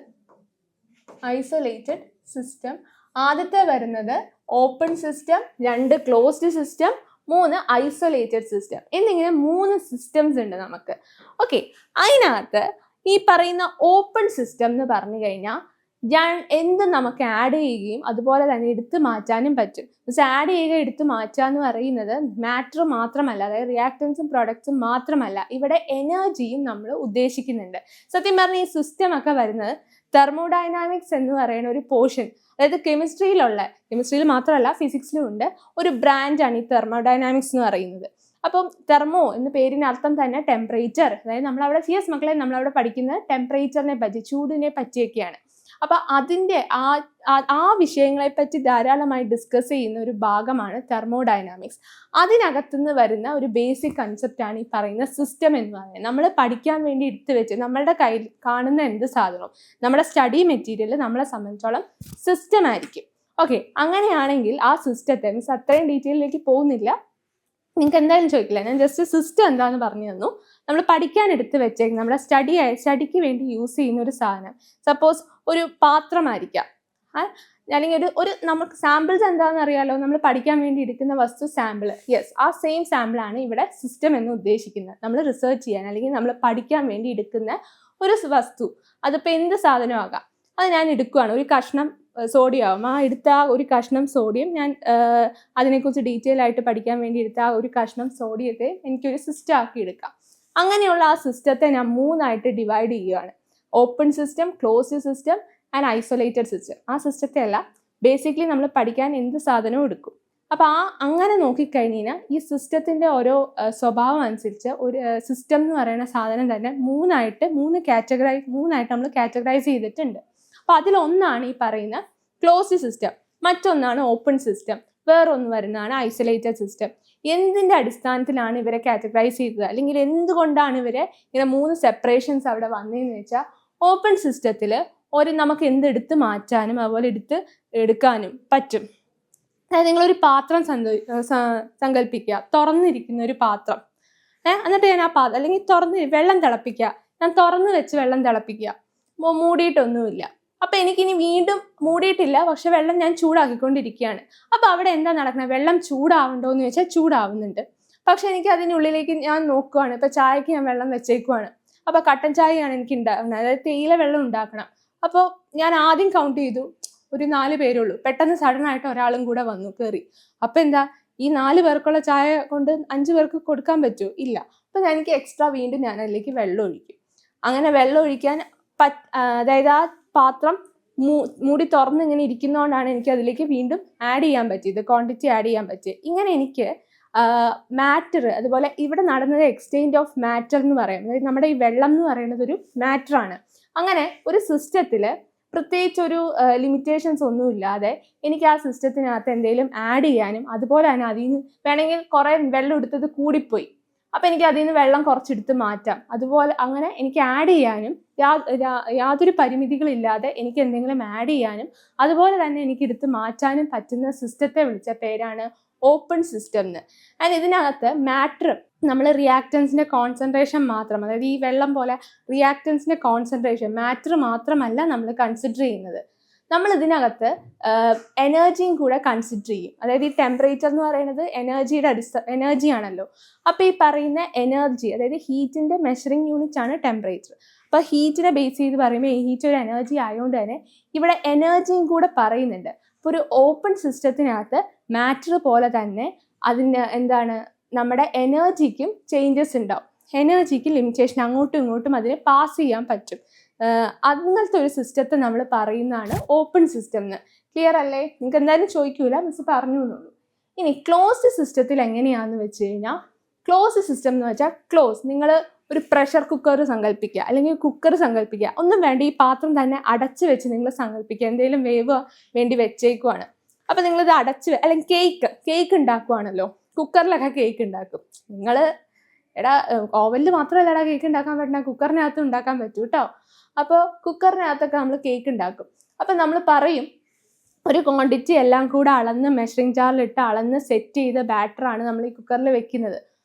ഐസൊലേറ്റഡ് സിസ്റ്റം, ആദ്യത്തെ വരുന്നത് open system, 2 closed system, 3 isolated system എന്നിങ്ങനെ 3 സിസ്റ്റംസ് ഉണ്ട് നമുക്ക്. ഓക്കെ, അതിനകത്ത് ഈ പറയുന്ന ഓപ്പൺ സിസ്റ്റം എന്ന് പറഞ്ഞു കഴിഞ്ഞാൽ എന്ത് നമുക്ക് ആഡ് ചെയ്യുകയും അതുപോലെ തന്നെ എടുത്തു മാറ്റാനും പറ്റും. ആഡ് ചെയ്യുക, എടുത്തു മാറ്റുക എന്ന് പറയുന്നത് മാറ്റർ മാത്രമല്ല, അതായത് റിയാക്ടൻസും പ്രൊഡക്ട്സും മാത്രമല്ല, ഇവിടെ എനർജിയും നമ്മൾ ഉദ്ദേശിക്കുന്നുണ്ട്. സത്യം പറഞ്ഞാൽ ഈ സിസ്റ്റം ഒക്കെ വരുന്നത് തെർമോഡൈനാമിക്സ് എന്ന് പറയുന്ന ഒരു പോർഷൻ, അതായത് കെമിസ്ട്രിയിൽ മാത്രമല്ല ഫിസിക്സിലും ഉണ്ട് ഒരു ബ്രാഞ്ചാണ് ഈ തെർമോഡൈനാമിക്സ് എന്ന് പറയുന്നത്. അപ്പം തെർമോ എന്ന പേരിന് അർത്ഥം തന്നെ ടെമ്പറേച്ചർ, അതായത് നമ്മളവിടെ മക്കളെ നമ്മളവിടെ പഠിക്കുന്നത് ടെമ്പറേച്ചറിനെ പറ്റി, ചൂടിനെ പറ്റിയൊക്കെയാണ്. അപ്പൊ അതിൻ്റെ ആ വിഷയങ്ങളെ പറ്റി ധാരാളമായി ഡിസ്കസ് ചെയ്യുന്ന ഒരു ഭാഗമാണ് തെർമോഡൈനാമിക്സ്. അതിനകത്തുനിന്ന് വരുന്ന ഒരു ബേസിക് കൺസെപ്റ്റാണ് ഈ പറയുന്ന സിസ്റ്റം എന്ന് പറയുന്നത്. നമ്മൾ പഠിക്കാൻ വേണ്ടി എടുത്തു വെച്ച് നമ്മളുടെ കയ്യിൽ കാണുന്ന എന്ത് സാധനവും നമ്മുടെ സ്റ്റഡി മെറ്റീരിയൽ നമ്മളെ സംബന്ധിച്ചോളം സിസ്റ്റം ആയിരിക്കും. ഓക്കെ, അങ്ങനെയാണെങ്കിൽ ആ സിസ്റ്റത്തെ മീൻസ് അത്രയും ഡീറ്റെയിലേക്ക് പോകുന്നില്ല, നിങ്ങൾക്ക് എന്തായാലും ചോദിക്കില്ല, ഞാൻ ജസ്റ്റ് സിസ്റ്റം എന്താണെന്ന് പറഞ്ഞു തന്നു. നമ്മൾ പഠിക്കാൻ എടുത്ത് വെച്ചേക്കും നമ്മുടെ സ്റ്റഡിക്ക് വേണ്ടി യൂസ് ചെയ്യുന്ന ഒരു സാധനം, സപ്പോസ് ഒരു പാത്രമായിരിക്കാം, അല്ലെങ്കിൽ ഒരു നമുക്ക് സാമ്പിൾസ് എന്താണെന്ന് അറിയാലോ, നമ്മൾ പഠിക്കാൻ വേണ്ടി എടുക്കുന്ന വസ്തു സാമ്പിൾ. യെസ്, ആ സെയിം സാമ്പിളാണ് ഇവിടെ സിസ്റ്റം എന്ന് ഉദ്ദേശിക്കുന്നത്. നമ്മൾ റിസർച്ച് ചെയ്യാൻ അല്ലെങ്കിൽ നമ്മൾ പഠിക്കാൻ വേണ്ടി എടുക്കുന്ന ഒരു വസ്തു, അതിപ്പോൾ എന്ത് സാധനമാകാം, അത് ഞാൻ എടുക്കുകയാണ്. ഒരു കഷ്ണം സോഡിയം ആവും, ആ എടുത്ത ഒരു കഷ്ണം സോഡിയം ഞാൻ അതിനെക്കുറിച്ച് ഡീറ്റെയിൽ ആയിട്ട് പഠിക്കാൻ വേണ്ടി എടുത്ത ആ ഒരു കഷ്ണം സോഡിയത്തെ എനിക്കൊരു സിസ്റ്റം ആക്കി എടുക്കാം. അങ്ങനെയുള്ള ആ സിസ്റ്റത്തെ ഞാൻ 3ആയിട്ട് ഡിവൈഡ് ചെയ്യുകയാണ്. Open system, closed system and isolated system. ആ സിസ്റ്റത്തെ അല്ല, ബേസിക്കലി നമ്മൾ പഠിക്കാൻ എന്ത് സാധനവും എടുക്കും. അപ്പോൾ അങ്ങനെ നോക്കിക്കഴിഞ്ഞാൽ ഈ സിസ്റ്റത്തിൻ്റെ ഓരോ സ്വഭാവം അനുസരിച്ച് ഒരു സിസ്റ്റം എന്ന് പറയുന്ന സാധനം തന്നെ 3ആയിട്ട് നമ്മൾ കാറ്റഗറൈസ് ചെയ്തിട്ടുണ്ട്. അപ്പോൾ അതിലൊന്നാണ് ഈ പറയുന്ന ക്ലോസ്ഡ് സിസ്റ്റം, മറ്റൊന്നാണ് ഓപ്പൺ സിസ്റ്റം, വേറൊന്ന് വരുന്നതാണ് ഐസൊലേറ്റഡ് സിസ്റ്റം. എന്തിൻ്റെ അടിസ്ഥാനത്തിലാണ് ഇവരെ കാറ്റഗറൈസ് ചെയ്തത്, അല്ലെങ്കിൽ എന്തുകൊണ്ടാണ് ഇവരെ ഇങ്ങനെ 3 സെപ്പറേഷൻസ് അവിടെ വന്നതെന്ന് വെച്ചാൽ, ഓപ്പൺ സിസ്റ്റത്തിൽ നമുക്ക് എന്തെടുത്ത് മാറ്റാനും അതുപോലെ എടുക്കാനും പറ്റും. അതായത് നിങ്ങളൊരു പാത്രം സങ്കല്പിക്കുക, തുറന്നിരിക്കുന്ന ഒരു പാത്രം, എന്നിട്ട് ഞാൻ ആ പാത്രം അല്ലെങ്കിൽ വെള്ളം തിളപ്പിക്കുക, ഞാൻ തുറന്ന് വെച്ച് വെള്ളം തിളപ്പിക്കുക, മൂടിയിട്ടൊന്നുമില്ല. അപ്പം എനിക്കിനി വീണ്ടും മൂടിയിട്ടില്ല, പക്ഷെ വെള്ളം ഞാൻ ചൂടാക്കിക്കൊണ്ടിരിക്കുകയാണ്. അപ്പം അവിടെ എന്താ നടക്കുന്നത്, വെള്ളം ചൂടാവണ്ടോ എന്ന് ചോദിച്ചാൽ ചൂടാവുന്നുണ്ട്. പക്ഷെ എനിക്ക് അതിനുള്ളിലേക്ക് ഞാൻ നോക്കുവാണ്, ഇപ്പം ചായക്ക് ഞാൻ വെള്ളം വെച്ചേക്കുവാണ്, അപ്പോൾ കട്ടൻ ചായയാണ് എനിക്ക് ഉണ്ടാക്കുന്നത്, അതായത് തേയില വെള്ളം ഉണ്ടാക്കണം. അപ്പോൾ ഞാൻ ആദ്യം കൗണ്ട് ചെയ്തു, ഒരു 4 പേരുള്ളൂ. പെട്ടെന്ന് സഡനായിട്ട് ഒരാളും കൂടെ വന്നു കയറി. അപ്പം എന്താ, ഈ 4 പേർക്കുള്ള ചായ കൊണ്ട് 5 പേർക്ക് കൊടുക്കാൻ പറ്റുമോ? ഇല്ല. അപ്പം എനിക്ക് എക്സ്ട്രാ വീണ്ടും ഞാൻ അതിലേക്ക് വെള്ളം ഒഴിക്കും. അങ്ങനെ വെള്ളം ഒഴിക്കാൻ അതായത് ആ പാത്രം മൂടി തുറന്ന് ഇങ്ങനെ ഇരിക്കുന്നതുകൊണ്ടാണ് എനിക്ക് അതിലേക്ക് വീണ്ടും ആഡ് ചെയ്യാൻ പറ്റിയത്, ക്വാണ്ടിറ്റി ആഡ് ചെയ്യാൻ പറ്റിയത്. ഇങ്ങനെ എനിക്ക് മാറ്റർ, അതുപോലെ ഇവിടെ നടന്നത് എക്സ്ചേഞ്ച് ഓഫ് മാറ്റർ എന്ന് പറയും. അതായത് നമ്മുടെ ഈ വെള്ളം എന്ന് പറയുന്നത് ഒരു മാറ്ററാണ്. അങ്ങനെ ഒരു സിസ്റ്റത്തിൽ പ്രത്യേകിച്ച് ഒരു ലിമിറ്റേഷൻസ് ഒന്നുമില്ലാതെ എനിക്ക് ആ സിസ്റ്റത്തിനകത്ത് എന്തെങ്കിലും ആഡ് ചെയ്യാനും, അതുപോലെ തന്നെ അതിൽ നിന്ന് വേണമെങ്കിൽ കുറേ വെള്ളം എടുത്തത് കൂടിപ്പോയി, അപ്പം എനിക്ക് അതിൽ നിന്ന് വെള്ളം കുറച്ചെടുത്ത് മാറ്റാം. അതുപോലെ അങ്ങനെ എനിക്ക് ആഡ് ചെയ്യാനും യാതൊരു പരിമിതികളില്ലാതെ എനിക്ക് എന്തെങ്കിലും ആഡ് ചെയ്യാനും അതുപോലെ തന്നെ എനിക്ക് എടുത്ത് മാറ്റാനും പറ്റുന്ന സിസ്റ്റത്തെ വിളിച്ച പേരാണ് ഓപ്പൺ സിസ്റ്റം എന്ന്. ആൻഡ് ഇതിനകത്ത് മാറ്റർ നമ്മൾ റിയാക്റ്റൻസിൻ്റെ കോൺസെൻട്രേഷൻ മാത്രം, അതായത് ഈ വെള്ളം പോലെ റിയാക്റ്റൻസിൻ്റെ കോൺസെൻട്രേഷൻ മാറ്റർ മാത്രമല്ല നമ്മൾ കൺസിഡർ ചെയ്യുന്നത്. നമ്മൾ ഇതിനകത്ത് എനർജിയും കൂടെ കൺസിഡർ ചെയ്യും. അതായത് ഈ ടെമ്പറേച്ചർ എന്ന് പറയുന്നത് എനർജിയുടെ എനർജി ആണല്ലോ. അപ്പോൾ ഈ പറയുന്ന എനർജി, അതായത് ഹീറ്റിൻ്റെ മെഷറിംഗ് യൂണിറ്റ് ആണ് ടെമ്പറേച്ചർ. അപ്പോൾ ഹീറ്റിനെ ബേസ് ചെയ്ത് പറയുമ്പോൾ ഈ ഹീറ്റ് ഒരു എനർജി ആയതുകൊണ്ട് തന്നെ ഇവിടെ എനർജിയും കൂടെ പറയുന്നുണ്ട്. ഇപ്പോൾ ഒരു ഓപ്പൺ സിസ്റ്റത്തിനകത്ത് മാറ്റർ പോലെ തന്നെ അതിന് എന്താണ് നമ്മുടെ എനർജിക്കും ചേഞ്ചസ് ഉണ്ടാവും. എനർജിക്ക് ലിമിറ്റേഷൻ, അങ്ങോട്ടും ഇങ്ങോട്ടും അതിനെ പാസ് ചെയ്യാൻ പറ്റും. അങ്ങനത്തെ ഒരു സിസ്റ്റത്തെ നമ്മൾ പറയുന്നതാണ് ഓപ്പൺ സിസ്റ്റം എന്ന്. ക്ലിയർ അല്ലേ? നിങ്ങൾക്ക് എന്തായാലും ചോദിക്കൂല, മിസ് പറഞ്ഞു എന്നുള്ളൂ. ഇനി ക്ലോസ്ഡ് സിസ്റ്റത്തിൽ എങ്ങനെയാണെന്ന് വെച്ച് കഴിഞ്ഞാൽ, ക്ലോസ്ഡ് സിസ്റ്റം എന്ന് വെച്ചാൽ നിങ്ങൾ ഒരു പ്രഷർ കുക്കർ സങ്കല്പിക്കുക, അല്ലെങ്കിൽ കുക്കർ സങ്കല്പിക്കുക. ഒന്നും വേണ്ട, ഈ പാത്രം തന്നെ അടച്ചു വെച്ച് നിങ്ങൾ സങ്കല്പിക്കുക. എന്തെങ്കിലും വേവ് വേണ്ടി വെച്ചേക്കുവാണ്. അപ്പോൾ നിങ്ങളിത് അല്ലെങ്കിൽ കേക്ക് ഉണ്ടാക്കുവാണല്ലോ. കുക്കറിലൊക്കെ കേക്ക് ഉണ്ടാക്കും. നിങ്ങൾ ഓവനിൽ മാത്രമല്ല കേക്ക് ഉണ്ടാക്കാൻ പറ്റുന്ന, കുക്കറിനകത്തും ഉണ്ടാക്കാൻ പറ്റും കേട്ടോ. അപ്പോൾ കുക്കറിനകത്തൊക്കെ നമ്മൾ കേക്ക് ഉണ്ടാക്കും. അപ്പം നമ്മൾ പറയും ഒരു ക്വാണ്ടിറ്റി എല്ലാം കൂടെ അളന്ന് മെഷറിംഗ് ജാറിലിട്ട് അളന്ന് സെറ്റ് ചെയ്ത ബാറ്ററാണ് നമ്മൾ ഈ കുക്കറിൽ വെക്കുന്നത്.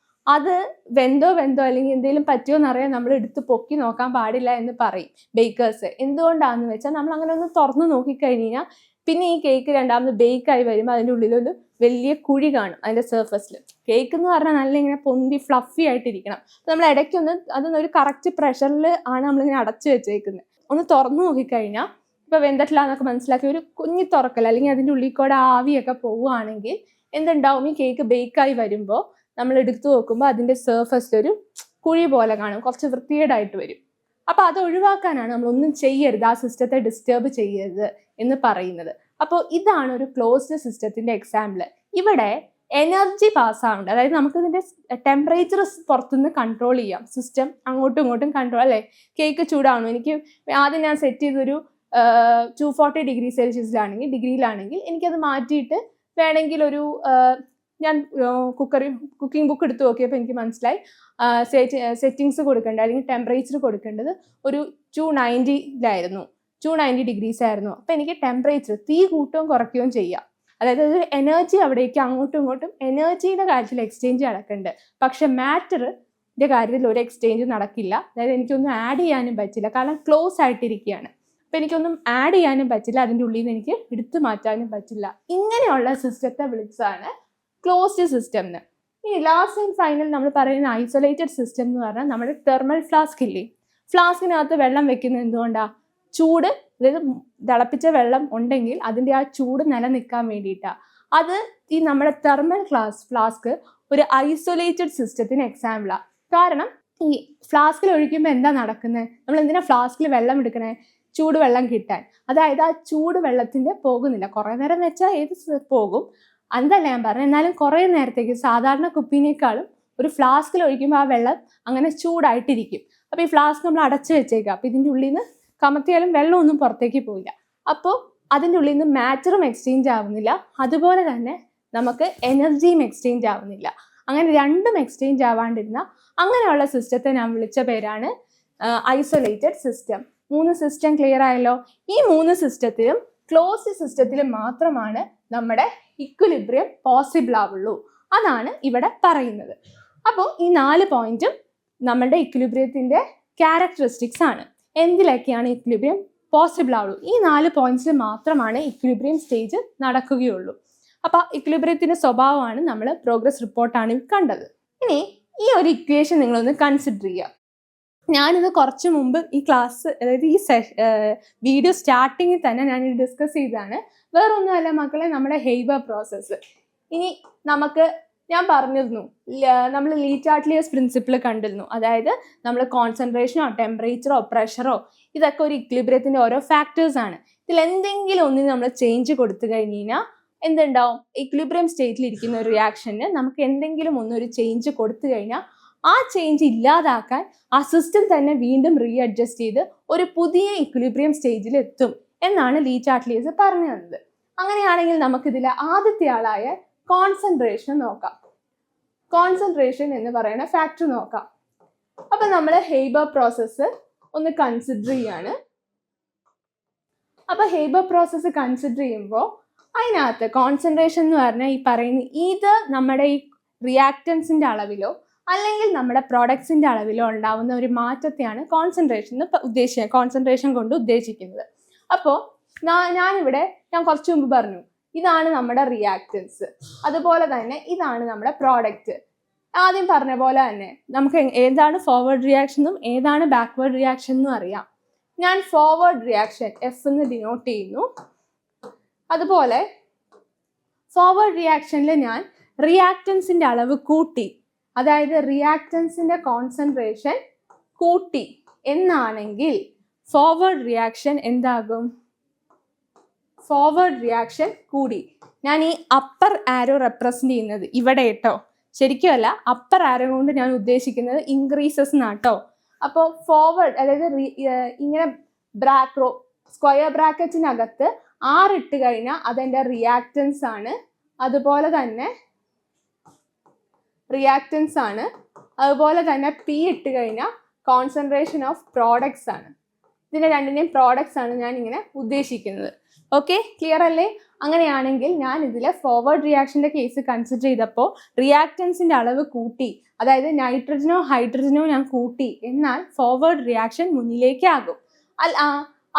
അത് വെന്തോ അല്ലെങ്കിൽ എന്തെങ്കിലും പറ്റുമോ എന്നറിയാൻ നമ്മൾ എടുത്ത് പൊക്കി നോക്കാൻ പാടില്ല എന്ന് പറയും ബേക്കേഴ്സ്. എന്തുകൊണ്ടാണെന്ന് വെച്ചാൽ നമ്മൾ അങ്ങനെ ഒന്ന് തുറന്ന് നോക്കിക്കഴിഞ്ഞാൽ പിന്നെ ഈ കേക്ക് രണ്ടാമത് ബേക്കായി വരുമ്പോൾ അതിൻ്റെ ഉള്ളിലൊരു വലിയ കുഴി കാണും അതിൻ്റെ സർഫസിൽ. കേക്ക് എന്ന് പറഞ്ഞാൽ നല്ല ഇങ്ങനെ പൊന്തി ഫ്ലഫി ആയിട്ടിരിക്കണം. അപ്പോൾ നമ്മൾ ഇടയ്ക്കൊന്ന് അതൊന്നൊരു കറക്റ്റ് പ്രഷറിൽ ആണ് നമ്മളിങ്ങനെ അടച്ചു വെച്ചേക്കുന്നത്. ഒന്ന് തുറന്നു നോക്കിക്കഴിഞ്ഞാൽ ഇപ്പോൾ വെന്തിട്ടില്ല എന്നൊക്കെ മനസ്സിലാക്കി ഒരു കുഞ്ഞി തുറക്കൽ, അല്ലെങ്കിൽ അതിൻ്റെ ഉള്ളിൽ കൂടെ ആവിയൊക്കെ പോവുകയാണെങ്കിൽ എന്തുണ്ടാവും, ഈ കേക്ക് ബേക്കായി വരുമ്പോൾ നമ്മൾ എടുത്തു നോക്കുമ്പോൾ അതിൻ്റെ സർഫസിലൊരു കുഴി പോലെ കാണും, കുറച്ച് വൃത്തികേടായിട്ട് വരും. അപ്പോൾ അത് ഒഴിവാക്കാനാണ് നമ്മളൊന്നും ചെയ്യരുത്, ആ സിസ്റ്റത്തെ ഡിസ്റ്റർബ് ചെയ്യരുത് എന്ന് പറയുന്നത്. അപ്പോൾ ഇതാണ് ഒരു ക്ലോസ്ഡ് സിസ്റ്റത്തിൻ്റെ എക്സാമ്പിൾ. ഇവിടെ എനർജി പാസ്സാവുന്നുണ്ട്, അതായത് നമുക്കിതിൻ്റെ ടെമ്പറേച്ചർ പുറത്തുനിന്ന് കൺട്രോൾ ചെയ്യാം. സിസ്റ്റം അങ്ങോട്ടും ഇങ്ങോട്ടും കൺട്രോൾ, അല്ലേ? കേക്ക് ചൂടാവണം, എനിക്ക് ആദ്യം ഞാൻ സെറ്റ് ചെയ്തൊരു 240 ഡിഗ്രി സെൽഷ്യസിലാണെങ്കിൽ ഡിഗ്രിയിലാണെങ്കിൽ എനിക്കത് മാറ്റിയിട്ട് വേണമെങ്കിൽ ഒരു ഞാൻ കുക്കിംഗ് ബുക്ക് എടുത്ത് നോക്കിയപ്പോൾ എനിക്ക് മനസ്സിലായി സെറ്റിങ്സ് കൊടുക്കേണ്ടത് അല്ലെങ്കിൽ ടെമ്പറേച്ചർ കൊടുക്കേണ്ടത് ഒരു 290 ഡിഗ്രീസ് ആയിരുന്നു. അപ്പോൾ എനിക്ക് ടെമ്പറേച്ചർ തീ കൂട്ടുകയും കുറയ്ക്കുകയും ചെയ്യാം. അതായത് ഒരു എനർജി അവിടേക്ക് അങ്ങോട്ടും ഇങ്ങോട്ടും എനർജിയുടെ കാര്യത്തിൽ എക്സ്ചേഞ്ച് നടക്കുന്നുണ്ട്. പക്ഷെ മാറ്ററിൻ്റെ കാര്യത്തിൽ ഒരു എക്സ്ചേഞ്ച് നടക്കില്ല. അതായത് എനിക്കൊന്നും ആഡ് ചെയ്യാനും പറ്റില്ല, കാരണം ക്ലോസ് ആയിട്ടിരിക്കുകയാണ്. അപ്പോൾ എനിക്കൊന്നും ആഡ് ചെയ്യാനും പറ്റില്ല, അതിൻ്റെ ഉള്ളിൽ നിന്ന് എനിക്ക് എടുത്തു മാറ്റാനും പറ്റില്ല. ഇങ്ങനെയുള്ള സിസ്റ്റത്തെ വിളിച്ചാണ് ക്ലോസ്ഡ് സിസ്റ്റം എന്ന്. ഇനി ലാസ്റ്റ് ആൻഡ് ഫൈനൽ നമ്മൾ പറയുന്ന ഐസൊലേറ്റഡ് സിസ്റ്റം എന്ന് പറഞ്ഞാൽ നമ്മുടെ തെർമൽ ഫ്ലാസ്ക് ഇല്ലേ, ഫ്ലാസ്കിനകത്ത് വെള്ളം വെക്കുന്നത് എന്തുകൊണ്ടാണ്? ചൂട്, അതായത് തിളപ്പിച്ച വെള്ളം ഉണ്ടെങ്കിൽ അതിൻ്റെ ആ ചൂട് നിലനിൽക്കാൻ വേണ്ടിയിട്ടാണ്. അത് ഈ നമ്മുടെ തെർമൽ ഫ്ലാസ്ക് ഒരു ഐസൊലേറ്റഡ് സിസ്റ്റത്തിന് എക്സാമ്പിളാണ്. കാരണം ഈ ഫ്ലാസ്കിൽ ഒഴിക്കുമ്പോൾ എന്താ നടക്കുന്നത്? നമ്മൾ എന്തിനാ ഫ്ലാസ്കിൽ വെള്ളം എടുക്കണേ? ചൂട് വെള്ളം കിട്ടാൻ. അതായത് ആ ചൂട് വെള്ളത്തിൻ്റെ പോകുന്നില്ല, കുറേ നേരം വെച്ചാൽ ഏത് പോകും, അതല്ല ഞാൻ പറഞ്ഞത്. എന്നാലും കുറേ നേരത്തേക്ക് സാധാരണ കുപ്പിനേക്കാളും ഒരു ഫ്ലാസ്കിൽ ഒഴിക്കുമ്പോൾ ആ വെള്ളം അങ്ങനെ ചൂടായിട്ടിരിക്കും. അപ്പോൾ ഈ ഫ്ലാസ്ക് നമ്മൾ അടച്ചു വെച്ചേക്കാം. അപ്പോൾ ഇതിൻ്റെ ഉള്ളിൽ നിന്ന് കമത്തിയാലും വെള്ളമൊന്നും പുറത്തേക്ക് പോയില്ല. അപ്പോൾ അതിൻ്റെ ഉള്ളിൽ നിന്ന് മാറ്ററും എക്സ്ചേഞ്ച് ആവുന്നില്ല, അതുപോലെ തന്നെ നമുക്ക് എനർജിയും എക്സ്ചേഞ്ച് ആവുന്നില്ല. അങ്ങനെ രണ്ടും എക്സ്ചേഞ്ച് ആവാണ്ടിരുന്ന അങ്ങനെയുള്ള സിസ്റ്റത്തെ ഞാൻ വിളിച്ച പേരാണ് ഐസൊലേറ്റഡ് സിസ്റ്റം. 3 സിസ്റ്റം ക്ലിയർ ആയല്ലോ? ഈ 3 സിസ്റ്റത്തിലും ക്ലോസ്ഡ് സിസ്റ്റത്തിലും മാത്രമാണ് നമ്മുടെ ഇക്വിലിബ്രിയം പോസിബിൾ ആവുള്ളൂ. അതാണ് ഇവിടെ പറയുന്നത്. അപ്പോൾ ഈ 4 പോയിന്റും നമ്മുടെ ഇക്വിലിബ്രിയത്തിൻ്റെ ക്യാരക്ടറിസ്റ്റിക്സ് ആണ്. എന്തിലൊക്കെയാണ് ഇക്വിലിബ്രിയം പോസിബിൾ ആവുള്ളൂ? ഈ 4 പോയിന്റ്സിൽ മാത്രമാണ് ഇക്വിലിബ്രിയം സ്റ്റേജ് നടക്കുകയുള്ളൂ. അപ്പോൾ ഇക്വിലിബ്രിയത്തിൻ്റെ സ്വഭാവമാണ് നമ്മൾ പ്രോഗ്രസ് റിപ്പോർട്ടാണ് കണ്ടത്. ഇനി ഈ ഒരു ഇക്വേഷൻ നിങ്ങളൊന്ന് കൺസിഡർ ചെയ്യുക. ഞാനിത് കുറച്ച് മുമ്പ് ഈ ക്ലാസ്, അതായത് ഈ വീഡിയോ സ്റ്റാർട്ടിങ്ങിൽ തന്നെ ഞാനിത് ഡിസ്കസ് ചെയ്തതാണ്. വേറൊന്നുമല്ല മക്കളെ, നമ്മുടെ ഹെയ്ബർ പ്രോസസ്സ്. ഇനി ഞാൻ പറഞ്ഞിരുന്നു, നമ്മൾ ലീ ചാർട്ട്ലിയേഴ്സ് പ്രിൻസിപ്പിൾ കണ്ടിരുന്നു. അതായത് നമ്മൾ കോൺസെൻട്രേഷനോ ടെമ്പറേച്ചറോ പ്രഷറോ ഇതൊക്കെ ഒരു ഇക്വിലിബ്രിയത്തിൻ്റെ ഓരോ ഫാക്ടേഴ്സാണ്. ഇതിൽ എന്തെങ്കിലും ഒന്നിന് നമ്മൾ ചേഞ്ച് കൊടുത്തു കഴിഞ്ഞ് കഴിഞ്ഞാൽ എന്തുണ്ടാവും? ഇക്വിലിബ്രിയം സ്റ്റേറ്റിലിരിക്കുന്ന ഒരു റിയാക്ഷന് നമുക്ക് എന്തെങ്കിലും ഒന്നൊരു ചേഞ്ച് കൊടുത്തു കഴിഞ്ഞാൽ ആ ചേഞ്ച് ഇല്ലാതാക്കാൻ ആ സിസ്റ്റം തന്നെ വീണ്ടും റീഅഡ്ജസ്റ്റ് ചെയ്ത് ഒരു പുതിയ ഇക്വിലിബ്രിയം സ്റ്റേജിൽ എത്തും എന്നാണ് ലീ ചാർട്ട്ലിയേഴ്സ് പറഞ്ഞു തന്നത്. അങ്ങനെയാണെങ്കിൽ നമുക്കിതിൽ ആദ്യത്തെ ആളായ കോൺസെൻട്രേഷൻ നോക്കാം. കോൺസെൻട്രേഷൻ എന്ന് പറയുന്ന ഫാക്ടർ നോക്കാം. അപ്പം നമ്മൾ ഹെയ്ബർ പ്രോസസ്സ് ഒന്ന് കൺസിഡർ ചെയ്യാണ്. അപ്പോൾ ഹെയ്ബർ പ്രോസസ്സ് കൺസിഡർ ചെയ്യുമ്പോൾ അതിനകത്ത് കോൺസെൻട്രേഷൻ എന്ന് പറഞ്ഞാൽ ഈ പറയുന്ന ഇത് നമ്മുടെ ഈ റിയാക്റ്റൻസിൻ്റെ അളവിലോ അല്ലെങ്കിൽ നമ്മുടെ പ്രോഡക്ട്സിൻ്റെ അളവിലോ ഉണ്ടാവുന്ന ഒരു മാറ്റത്തെയാണ് കോൺസെൻട്രേഷൻ എന്ന് ഉദ്ദേശിക്കുന്നത്, കോൺസെൻട്രേഷൻ കൊണ്ട് ഉദ്ദേശിക്കുന്നത്. അപ്പോൾ ഞാൻ കുറച്ച് മുമ്പ് പറഞ്ഞു ഇതാണ് നമ്മുടെ റിയാക്റ്റൻസ്, അതുപോലെ തന്നെ ഇതാണ് നമ്മുടെ പ്രോഡക്റ്റ്. ആദ്യം പറഞ്ഞ പോലെ തന്നെ നമുക്ക് ഏതാണ് ഫോർവേഡ് റിയാക്ഷൻ എന്നും ഏതാണ് ബാക്ക്വേർഡ് റിയാക്ഷൻ എന്നും അറിയാം. ഞാൻ ഫോർവേഡ് റിയാക്ഷൻ എഫ് എന്ന് ഡിനോട്ട് ചെയ്യുന്നു. അതുപോലെ ഫോർവേഡ് റിയാക്ഷനിൽ ഞാൻ റിയാക്റ്റൻസിൻ്റെ അളവ് കൂട്ടി, അതായത് റിയാക്റ്റൻസിൻ്റെ കോൺസെൻട്രേഷൻ കൂട്ടി എന്നാണെങ്കിൽ ഫോർവേഡ് റിയാക്ഷൻ എന്താകും? ഫോർവേഡ് റിയാക്ഷൻ കൂടി. ഞാൻ ഈ അപ്പർ ആരോ റെപ്രസെന്റ് ചെയ്യുന്നത് ഇവിടെ കേട്ടോ, ശരിക്കും അല്ല, അപ്പർ ആരോ കൊണ്ട് ഞാൻ ഉദ്ദേശിക്കുന്നത് ഇൻക്രീസസ് എന്നാട്ടോ. അപ്പോൾ ഫോർവേഡ് അതായത് ഇങ്ങനെ സ്ക്വയർ ബ്രാക്കറ്റിനകത്ത് 6 ഇട്ട് കഴിഞ്ഞാൽ അതെൻ്റെ റിയാക്റ്റൻസ് ആണ്. അതുപോലെ തന്നെ പി ഇട്ട് കഴിഞ്ഞാൽ കോൺസെൻട്രേഷൻ ഓഫ് പ്രോഡക്ട്സ് ആണ്. ഇതിൻ്റെ രണ്ടിനെയും പ്രോഡക്ട്സ് ആണ് ഞാൻ ഇങ്ങനെ ഉദ്ദേശിക്കുന്നത്. ഓക്കെ, ക്ലിയർ അല്ലേ? അങ്ങനെയാണെങ്കിൽ ഞാൻ ഇതിൽ ഫോർവേഡ് റിയാക്ഷൻ്റെ കേസ് കൺസിഡർ ചെയ്തപ്പോൾ റിയാക്റ്റൻസിൻ്റെ അളവ് കൂട്ടി, അതായത് നൈട്രജനോ ഹൈഡ്രജനോ ഞാൻ കൂട്ടി, എന്നാൽ ഫോർവേഡ് റിയാക്ഷൻ മുന്നിലേക്കാകും.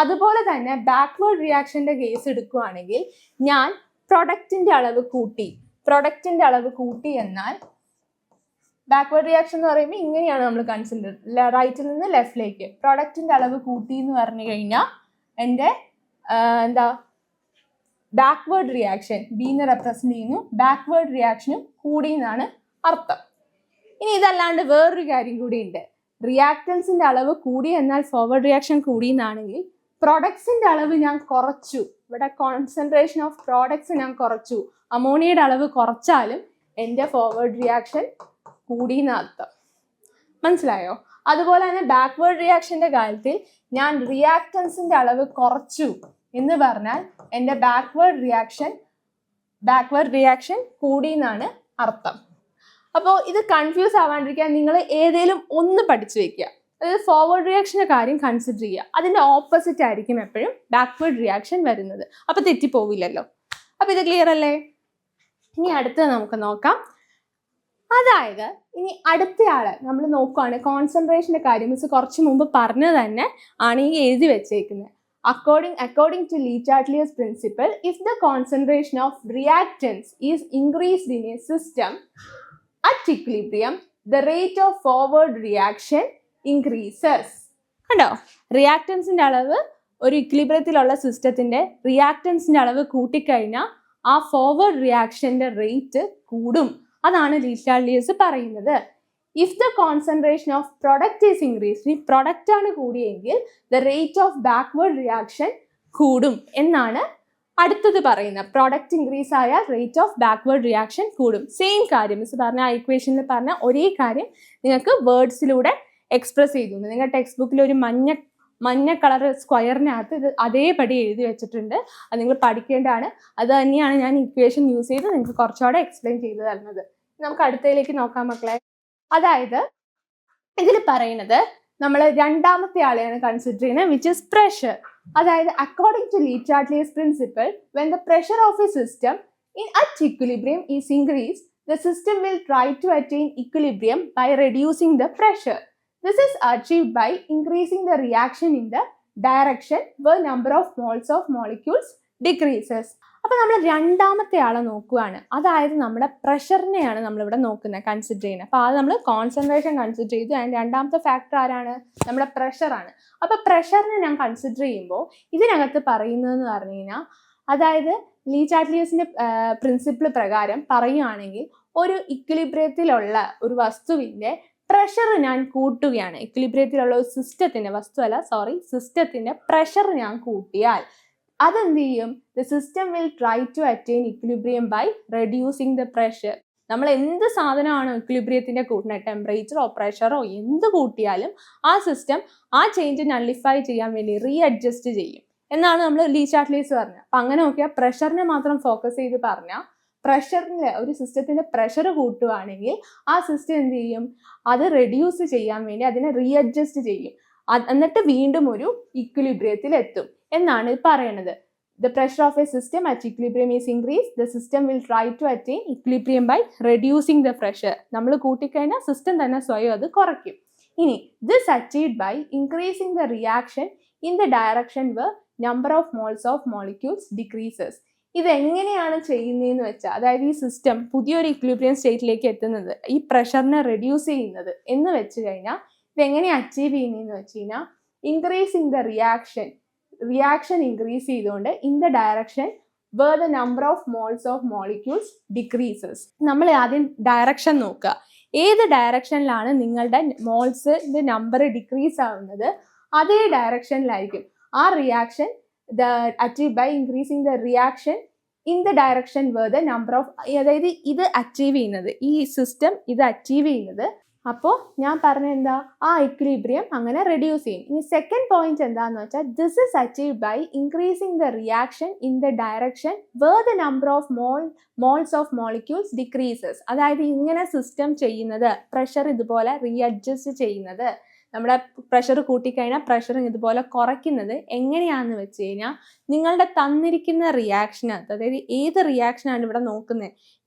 അതുപോലെ തന്നെ ബാക്ക്വേർഡ് റിയാക്ഷൻ്റെ കേസ് എടുക്കുകയാണെങ്കിൽ ഞാൻ പ്രൊഡക്റ്റിൻ്റെ അളവ് കൂട്ടി എന്നാൽ ബാക്ക്വേർഡ് റിയാക്ഷൻ എന്ന് പറയുമ്പോൾ ഇങ്ങനെയാണ് നമ്മൾ കൺസിഡർ, റൈറ്റിൽ നിന്ന് ലെഫ്റ്റിലേക്ക്. പ്രൊഡക്റ്റിൻ്റെ അളവ് കൂട്ടി എന്ന് പറഞ്ഞു കഴിഞ്ഞാൽ എൻ്റെ ബാക്ക്വേർഡ് റിയാക്ഷൻ ബീനെ റെപ്രസെന്റ് ചെയ്യുന്നു, ബാക്ക്വേർഡ് റിയാക്ഷനും കൂടി എന്നാണ് അർത്ഥം. ഇനി ഇതല്ലാണ്ട് വേറൊരു കാര്യം കൂടി ഉണ്ട്. റിയാക്റ്റൻസിന്റെ അളവ് കൂടി എന്നാൽ ഫോർവേഡ് റിയാക്ഷൻ കൂടി എന്നാണെങ്കിൽ പ്രൊഡക്ട്സിന്റെ അളവ് ഞാൻ കുറച്ചു, ഇവിടെ കോൺസെൻട്രേഷൻ ഓഫ് പ്രോഡക്ട്സ് ഞാൻ കുറച്ചു, അമോണിയയുടെ അളവ് കുറച്ചാലും എൻ്റെ ഫോർവേഡ് റിയാക്ഷൻ കൂടി എന്നർത്ഥം. മനസ്സിലായോ? അതുപോലെ തന്നെ ബാക്ക്വേർഡ് റിയാക്ഷന്റെ കാര്യത്തിൽ ഞാൻ റിയാക്റ്റൻസിന്റെ അളവ് കുറച്ചു എന്ന് പറഞ്ഞാൽ എൻ്റെ ബാക്ക്വേർഡ് റിയാക്ഷൻ കൂടി എന്നാണ് അർത്ഥം. അപ്പോൾ ഇത് കൺഫ്യൂസ് ആവാണ്ടിരിക്കാൻ നിങ്ങൾ ഏതെങ്കിലും ഒന്ന് പഠിച്ചു വെക്കുക. അതായത് ഫോർവേഡ് റിയാക്ഷൻ്റെ കാര്യം കൺസിഡർ ചെയ്യുക, അതിൻ്റെ ഓപ്പോസിറ്റ് ആയിരിക്കും എപ്പോഴും ബാക്ക്വേർഡ് റിയാക്ഷൻ വരുന്നത്. അപ്പോൾ തെറ്റിപ്പോവില്ലല്ലോ. അപ്പോൾ ഇത് ക്ലിയർ അല്ലേ? ഇനി അടുത്തത് നമുക്ക് നോക്കാം. അതായത് ഇനി അടുത്തയാള് നമ്മൾ നോക്കുകയാണ്, കോൺസെൻട്രേഷൻ്റെ കാര്യം മിസ് കുറച്ച് മുമ്പ് പറഞ്ഞത് തന്നെ ആണ് ഈ എഴുതി വെച്ചേക്കുന്നത്. According to Le Chatelier's principle, if the concentration of reactants is increased in a system at equilibrium, the rate of forward reaction increases. കണ്ടോ, റിയാക്റ്റൻസിൻ്റെ അളവ് ഒരു ഇക്വിലിബ്രിയത്തിലുള്ള സിസ്റ്റത്തിൻ്റെ റിയാക്റ്റൻസിൻ്റെ അളവ് കൂട്ടിക്കഴിഞ്ഞാൽ ആ ഫോർവേഡ് റിയാക്ഷൻ്റെ റേറ്റ് കൂടും. അതാണ് ലീ ചാട്ലിയേഴ്സ് പറയുന്നത്. If the concentration of product is increased, ഈ പ്രൊഡക്റ്റ് ആണ് കൂടിയെങ്കിൽ the rate of backward reaction കൂടും എന്നാണ് അടുത്തത് പറയുന്നത്. പ്രൊഡക്റ്റ് ഇൻക്രീസ് ആയാൽ റേറ്റ് ഓഫ് ബാക്ക്വേർഡ് റിയാക്ഷൻ കൂടും. സെയിം കാര്യം മിസ് പറഞ്ഞ ആ ഇക്വേഷനിൽ പറഞ്ഞ ഒരേ കാര്യം നിങ്ങൾക്ക് വേർഡ്സിലൂടെ എക്സ്പ്രസ് ചെയ്തിട്ടുണ്ട്. നിങ്ങളുടെ ടെക്സ്റ്റ് ബുക്കിൽ ഒരു മഞ്ഞ കളർ സ്ക്വയറിനകത്ത് ഇത് അതേപടി എഴുതി വെച്ചിട്ടുണ്ട്. അത് നിങ്ങൾ പഠിക്കേണ്ടതാണ്. അത് തന്നെയാണ് ഞാൻ ഇക്വേഷൻ യൂസ് ചെയ്ത് നിങ്ങൾക്ക് കുറച്ചുകൂടെ എക്സ്പ്ലെയിൻ ചെയ്ത് തരുന്നത്. നമുക്ക് അടുത്തതിലേക്ക് നോക്കാം മക്കളെ. അതായത് ഇതിൽ പറയുന്നത് നമ്മൾ രണ്ടാമത്തെ ആളെയാണ് കൺസിഡർ ചെയ്യുന്നത്, വിച്ച് ഇസ് പ്രഷർ. അതായത് according to Le Chatelier's principle, when the pressure of a system at equilibrium is increased, the system will try to attain equilibrium by reducing the pressure. This is achieved by increasing the reaction in the direction where number of moles of molecules decreases. അപ്പോൾ നമ്മൾ രണ്ടാമത്തെ ആളെ നോക്കുകയാണ്. അതായത് നമ്മുടെ പ്രഷറിനെയാണ് നമ്മളിവിടെ നോക്കുന്നത്, consider ചെയ്യുന്നത്. അപ്പോൾ അത് നമ്മൾ കോൺസെൻട്രേഷൻ കൺസിഡർ ചെയ്തു. അതിന് രണ്ടാമത്തെ ഫാക്ടർ ആരാണ്? നമ്മുടെ പ്രഷറാണ്. അപ്പോൾ പ്രഷറിനെ ഞാൻ കൺസിഡർ ചെയ്യുമ്പോൾ ഇതിനകത്ത് പറയുന്നതെന്ന് പറഞ്ഞു കഴിഞ്ഞാൽ, അതായത് ലീ ചാട്ലിയേഴ്സിൻ്റെ പ്രിൻസിപ്പിൾ പ്രകാരം പറയുകയാണെങ്കിൽ ഒരു ഇക്വിലിബ്രിയത്തിലുള്ള ഒരു വസ്തുവിൻ്റെ പ്രഷർ ഞാൻ കൂട്ടുകയാണ്. ഇക്വിലിബ്രിയത്തിലുള്ള ഒരു സിസ്റ്റത്തിൻ്റെ പ്രഷർ ഞാൻ കൂട്ടിയാൽ അതെന്ത് ചെയ്യും? The system will try to attain equilibrium by reducing the pressure. നമ്മൾ എന്ത് സാധനമാണോ ഇക്വിലിബ്രിയത്തിൻ്റെ കൂട്ടുന്നത്, ടെമ്പറേച്ചറോ പ്രഷറോ എന്ത് കൂട്ടിയാലും ആ സിസ്റ്റം ആ ചേഞ്ച് നള്ളിഫൈ ചെയ്യാൻ വേണ്ടി റീഅഡ്ജസ്റ്റ് ചെയ്യും എന്നാണ് നമ്മൾ ലീ ചാട്ലിയേഴ്സ് പറഞ്ഞത്. അപ്പം അങ്ങനെ നോക്കിയാൽ പ്രഷറിനെ മാത്രം ഫോക്കസ് ചെയ്ത് പറഞ്ഞാൽ, പ്രഷറിൻ്റെ ഒരു സിസ്റ്റത്തിൻ്റെ പ്രഷർ കൂട്ടുകയാണെങ്കിൽ ആ സിസ്റ്റം എന്ത് ചെയ്യും? അത് റെഡ്യൂസ് ചെയ്യാൻ വേണ്ടി അതിനെ റീഅഡ്ജസ്റ്റ് ചെയ്യും. എന്നിട്ട് വീണ്ടും ഒരു ഇക്വിലിബ്രിയത്തിൽ എത്തും എന്നാണ് ഇത് പറയണത്. the pressure of a system at equilibrium is increased, the system will try to attain equilibrium by reducing the pressure. നമ്മൾ കൂട്ടിക്കഴിഞ്ഞാൽ സിസ്റ്റം തന്നെ സ്വയം അത് കുറയ്ക്കും. ഇനി this achieved by increasing the reaction in the direction where number of moles of molecules decreases. ഇത് എങ്ങനെയാണ് ചെയ്യുന്നതെന്ന് വെച്ചാൽ, അതായത് ഈ സിസ്റ്റം പുതിയൊരു ഇക്വിലിബ്രിയം സ്റ്റേറ്റിലേക്ക് എത്തുന്നത്, ഈ പ്രഷറിനെ റെഡ്യൂസ് ചെയ്യുന്നത് എന്ന് വെച്ച് കഴിഞ്ഞാൽ ഇതെങ്ങനെ അച്ചീവ് ചെയ്യുന്നതെന്ന് വെച്ച് കഴിഞ്ഞാൽ ഇൻക്രീസിങ് ദ റിയാക്ഷൻ ഇൻക്രീസ് ചെയ്തുകൊണ്ട് in the direction where the number of moles of molecules decreases. നമ്മൾ ആദ്യം ഡയറക്ഷൻ നോക്കുക. ഏത് ഡയറക്ഷനിലാണ് നിങ്ങളുടെ മോൾസിന്റെ നമ്പർ ഡിക്രീസ് ആവുന്നത് അതേ ഡയറക്ഷനിലായിരിക്കും ആ reaction achieved by increasing the reaction in the direction where the number of, അതായത് ഇത് അച്ചീവ് ചെയ്യുന്നത്, ഈ സിസ്റ്റം ഇത് അച്ചീവ് ചെയ്യുന്നത്, അപ്പോൾ ഞാൻ പറഞ്ഞ എന്താ, ആ ഇക്വിലിബ്രിയം അങ്ങനെ റെഡ്യൂസ് ചെയ്യും. ഇനി സെക്കൻഡ് പോയിന്റ് എന്താന്ന് വെച്ചാൽ this is achieved by increasing the reaction in the direction where the number of moles of molecules decreases. അതായത് ഇങ്ങനെ സിസ്റ്റം ചെയ്യുന്നത്, പ്രഷർ ഇതുപോലെ റീഅഡ്ജസ്റ്റ് ചെയ്യുന്നത്, നമ്മുടെ പ്രഷർ കൂട്ടിക്കഴിഞ്ഞാൽ പ്രഷർ ഇതുപോലെ കുറയ്ക്കുന്നത് എങ്ങനെയാണെന്ന് വെച്ച് കഴിഞ്ഞാൽ നിങ്ങളുടെ തന്നിരിക്കുന്ന റിയാക്ഷനകത്ത്, അതായത് ഏത് റിയാക്ഷനാണ് ഇവിടെ നോക്കുന്നത്,